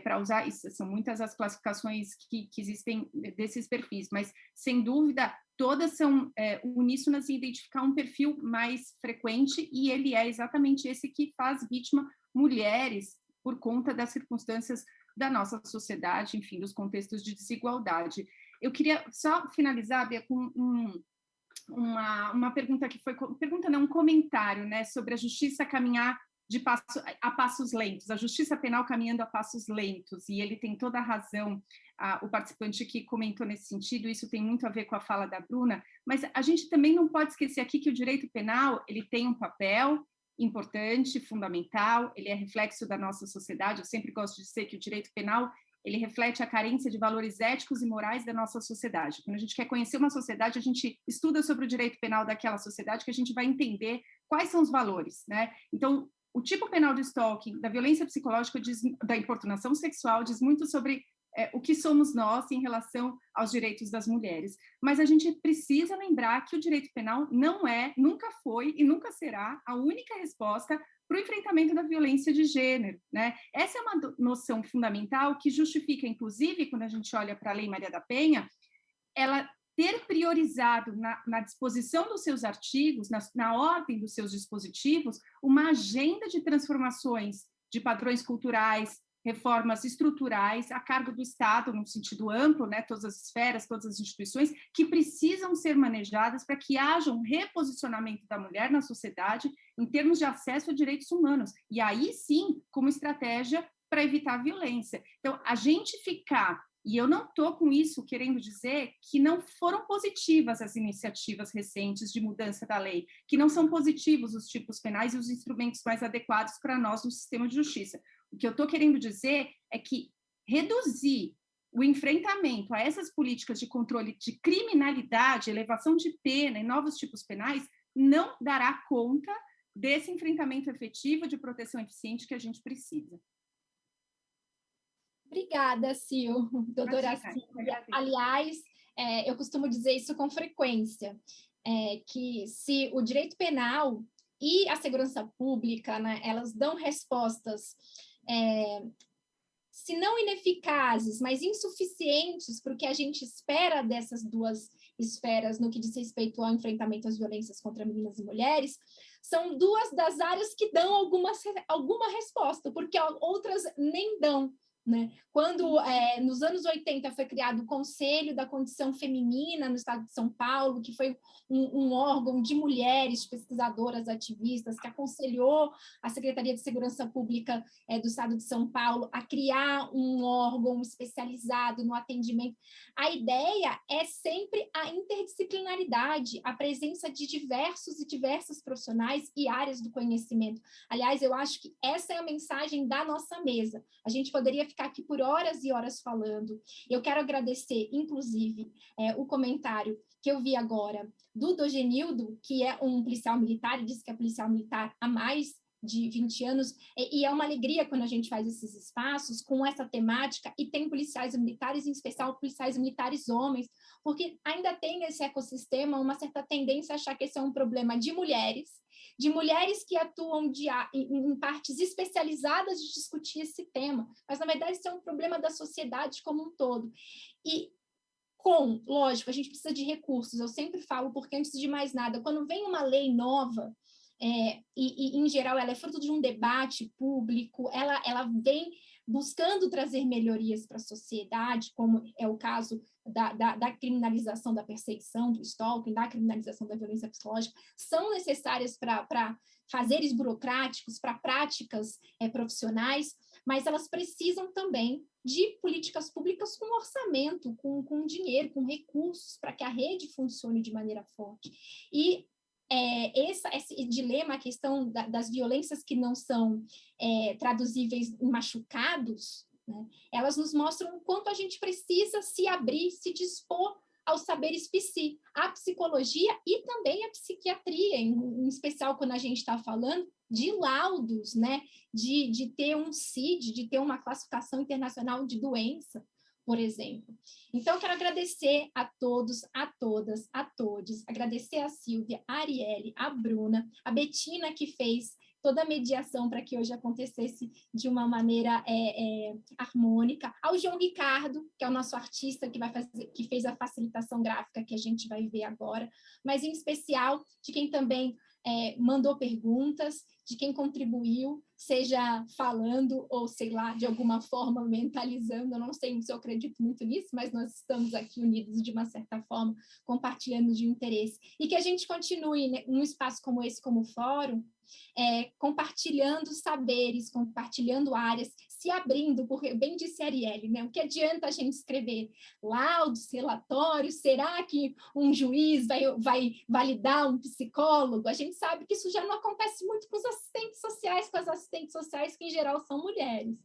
para usar, são muitas as classificações que existem desses perfis, mas, sem dúvida, todas são uníssonas em identificar um perfil mais frequente, e ele é exatamente esse que faz vítima mulheres por conta das circunstâncias da nossa sociedade, enfim, dos contextos de desigualdade. Eu queria só finalizar, Bia, com uma pergunta que foi, pergunta não, um comentário, né, sobre a justiça caminhar a passos lentos, a justiça penal caminhando a passos lentos, e ele tem toda a razão, o participante que comentou nesse sentido, isso tem muito a ver com a fala da Bruna, mas a gente também não pode esquecer aqui que o direito penal, ele tem um papel importante, fundamental, ele é reflexo da nossa sociedade, eu sempre gosto de dizer que o direito penal, ele reflete a carência de valores éticos e morais da nossa sociedade. Quando a gente quer conhecer uma sociedade, a gente estuda sobre o direito penal daquela sociedade, que a gente vai entender quais são os valores, né? Então, o tipo penal de stalking, da violência psicológica, da importunação sexual, diz muito sobre o que somos nós em relação aos direitos das mulheres. Mas a gente precisa lembrar que o direito penal não nunca foi e nunca será a única resposta para o enfrentamento da violência de gênero, né? Essa é uma noção fundamental que justifica, inclusive, quando a gente olha para a Lei Maria da Penha, ela ter priorizado na disposição dos seus artigos, na ordem dos seus dispositivos, uma agenda de transformações de padrões culturais, reformas estruturais a cargo do Estado, no sentido amplo, né, todas as esferas, todas as instituições, que precisam ser manejadas para que haja um reposicionamento da mulher na sociedade em termos de acesso a direitos humanos. E aí, sim, como estratégia para evitar a violência. Então, a gente ficar... E eu não estou com isso querendo dizer que não foram positivas as iniciativas recentes de mudança da lei, que não são positivos os tipos penais e os instrumentos mais adequados para nós no sistema de justiça. O que eu estou querendo dizer é que reduzir o enfrentamento a essas políticas de controle de criminalidade, elevação de pena e novos tipos penais não dará conta desse enfrentamento efetivo de proteção eficiente que a gente precisa. Obrigada, Sil, doutora Silvia. Aliás, eu costumo dizer isso com frequência, que se o direito penal e a segurança pública, né, elas dão respostas se não ineficazes, mas insuficientes para o que a gente espera dessas duas esferas no que diz respeito ao enfrentamento às violências contra meninas e mulheres, são duas das áreas que dão alguma resposta, porque outras nem dão. Né? Quando, nos anos 80, foi criado o Conselho da Condição Feminina no estado de São Paulo, que foi um órgão de mulheres pesquisadoras, ativistas, que aconselhou a Secretaria de Segurança Pública do estado de São Paulo a criar um órgão especializado no atendimento. A ideia é sempre a interdisciplinaridade, a presença de diversos e diversas profissionais e áreas do conhecimento. Aliás, eu acho que essa é a mensagem da nossa mesa. A gente poderia ficar aqui por horas e horas falando. Eu quero agradecer, inclusive, o comentário que eu vi agora do Dogenildo, que é um policial militar, e disse que é policial militar há mais de 20 anos, e é uma alegria quando a gente faz esses espaços com essa temática, e tem policiais militares, em especial policiais militares homens, porque ainda tem nesse ecossistema uma certa tendência a achar que esse é um problema de mulheres que atuam em partes especializadas de discutir esse tema, mas, na verdade, isso é um problema da sociedade como um todo. E, lógico, a gente precisa de recursos, eu sempre falo, porque, antes de mais nada, quando vem uma lei nova, em geral, ela é fruto de um debate público, ela vem buscando trazer melhorias para a sociedade, como é o caso da criminalização da perseguição, do stalking, da criminalização da violência psicológica, são necessárias para fazeres burocráticos, para práticas profissionais, mas elas precisam também de políticas públicas com orçamento, com dinheiro, com recursos, para que a rede funcione de maneira forte. E esse dilema, a questão das violências que não são traduzíveis em machucados, né, elas nos mostram o quanto a gente precisa se abrir, se dispor aos saberes psi, a psicologia e também a psiquiatria, em especial quando a gente está falando de laudos, né, de ter um CID, de ter uma classificação internacional de doença, por exemplo. Então, eu quero agradecer a todos, a todas, a todos, agradecer a Silvia, a Arielle, a Bruna, a Betina, que fez toda a mediação para que hoje acontecesse de uma maneira harmônica, ao João Ricardo, que é o nosso artista que fez a facilitação gráfica que a gente vai ver agora, mas em especial de quem também mandou perguntas, de quem contribuiu, seja falando ou, sei lá, de alguma forma mentalizando, eu não sei se eu acredito muito nisso, mas nós estamos aqui unidos de uma certa forma, compartilhando de interesse. E que a gente continue, né, num espaço como esse, como fórum, compartilhando saberes, compartilhando áreas, se abrindo, porque bem disse a Arielle, né? O que adianta a gente escrever laudos, relatórios? Será que um juiz vai validar um psicólogo? A gente sabe que isso já não acontece muito com os assistentes sociais, com as assistentes sociais, que em geral são mulheres.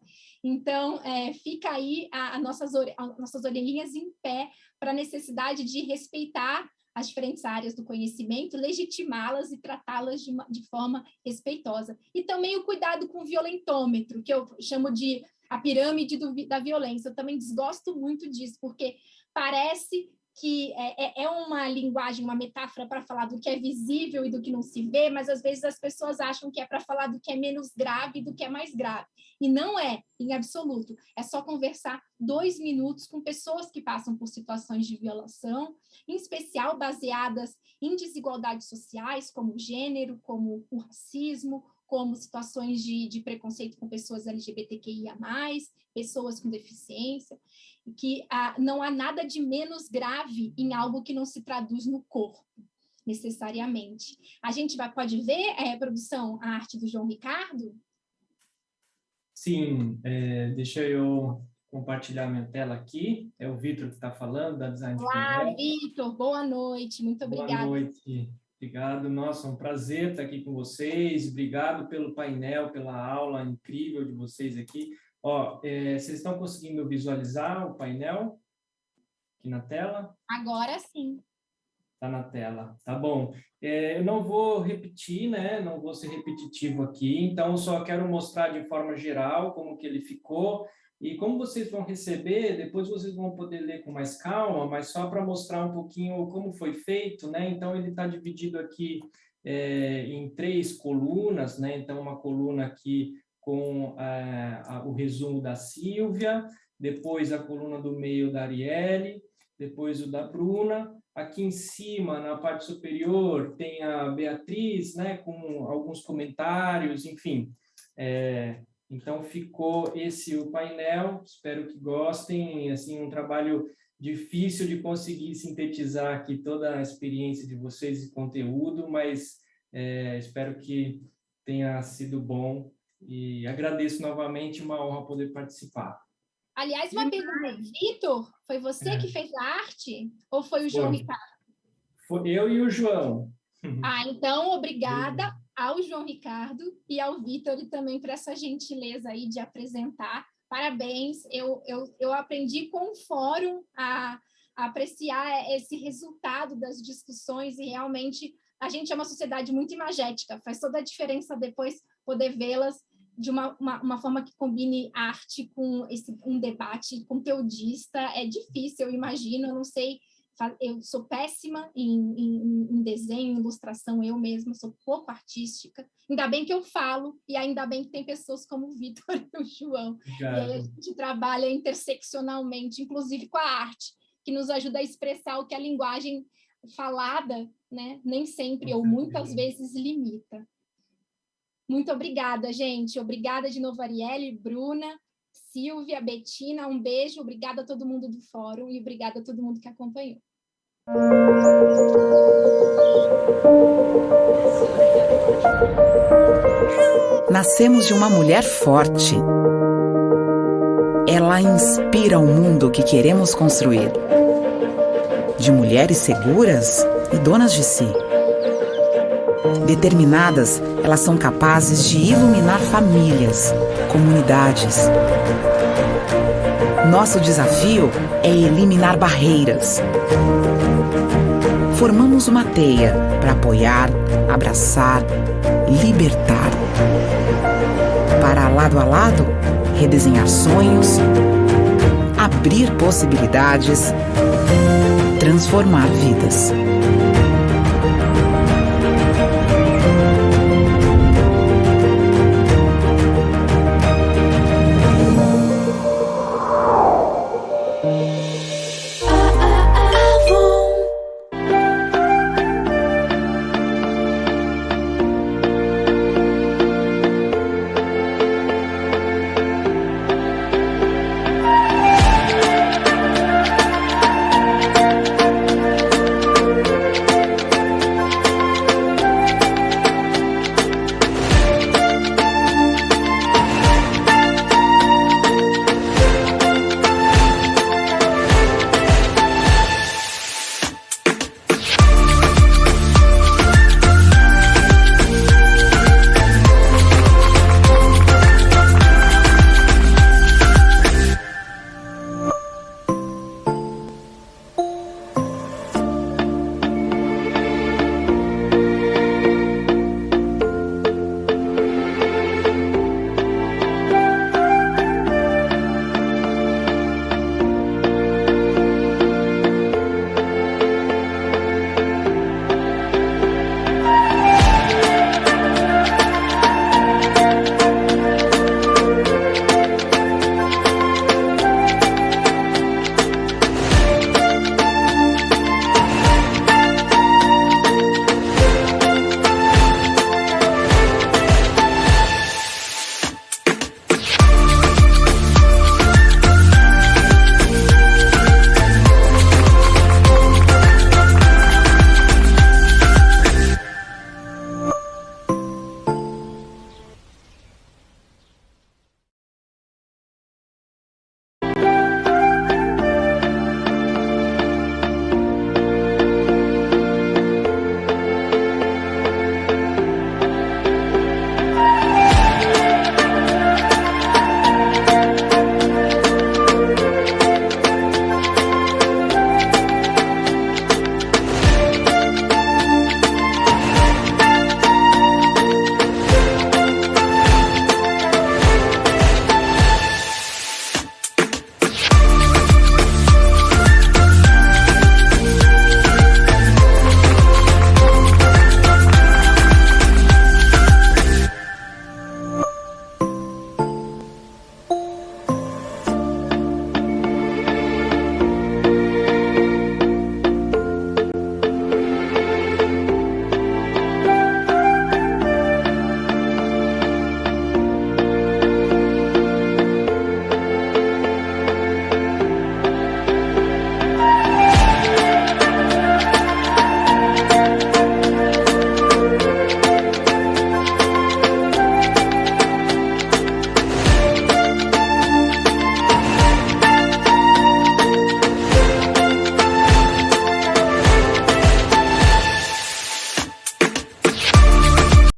Então, fica aí as nossas orelhinhas em pé para a necessidade de respeitar as diferentes áreas do conhecimento, legitimá-las e tratá-las de forma respeitosa. E também o cuidado com o violentômetro, que eu chamo de a pirâmide da violência. Eu também desgosto muito disso, porque parece que é uma linguagem, uma metáfora para falar do que é visível e do que não se vê, mas às vezes as pessoas acham que é para falar do que é menos grave e do que é mais grave. E não é, em absoluto. É só conversar 2 minutos com pessoas que passam por situações de violação, em especial baseadas em desigualdades sociais, como o gênero, como o racismo, como situações de preconceito com pessoas LGBTQIA+, pessoas com deficiência, que não há nada de menos grave em algo que não se traduz no corpo, necessariamente. A gente pode ver, produção, a arte do João Ricardo? Sim, deixa eu compartilhar minha tela aqui. É o Vitor que está falando, da Design de Olá, Projeto. Vitor, boa noite, muito obrigada. Boa noite, obrigado. Nossa, um prazer estar aqui com vocês. Obrigado pelo painel, pela aula incrível de vocês aqui. Vocês estão conseguindo visualizar o painel aqui na tela? Agora sim. Está na tela, tá bom. Eu não vou repetir, né? Não vou ser repetitivo aqui, então só quero mostrar de forma geral como que ele ficou. E como vocês vão receber, depois vocês vão poder ler com mais calma, mas só para mostrar um pouquinho como foi feito, né? Então, ele está dividido aqui em 3 colunas, né? Então, uma coluna aqui com o resumo da Silvia, depois a coluna do meio da Arielle, depois o da Bruna. Aqui em cima, na parte superior, tem a Beatriz, né, com alguns comentários, enfim. Então, ficou esse o painel, espero que gostem, assim, um trabalho difícil de conseguir sintetizar aqui toda a experiência de vocês e conteúdo, mas espero que tenha sido bom e agradeço novamente, uma honra poder participar. Aliás, uma pergunta, Vitor, foi você que fez a arte ou foi o João Ricardo? Foi eu e o João. Então, obrigada ao João Ricardo e ao Vitor também por essa gentileza aí de apresentar. Parabéns, eu aprendi com o fórum a apreciar esse resultado das discussões e realmente a gente é uma sociedade muito imagética, faz toda a diferença depois poder vê-las de uma forma que combine arte com um debate conteudista. É difícil, eu imagino, eu não sei, eu sou péssima em desenho, ilustração, eu mesma sou pouco artística, ainda bem que eu falo, e ainda bem que tem pessoas como o Vitor e o João, e aí a gente trabalha interseccionalmente, inclusive com a arte, que nos ajuda a expressar o que a linguagem falada, né, nem sempre ou muitas vezes limita. Muito obrigada, gente. Obrigada de novo, Arielle, Bruna, Silvia, Betina. Um beijo. Obrigada a todo mundo do fórum e obrigada a todo mundo que acompanhou. Nascemos de uma mulher forte. Ela inspira o mundo que queremos construir. De mulheres seguras e donas de si. Determinadas, elas são capazes de iluminar famílias, comunidades. Nosso desafio é eliminar barreiras. Formamos uma teia para apoiar, abraçar, libertar. Para lado a lado, redesenhar sonhos, abrir possibilidades, transformar vidas.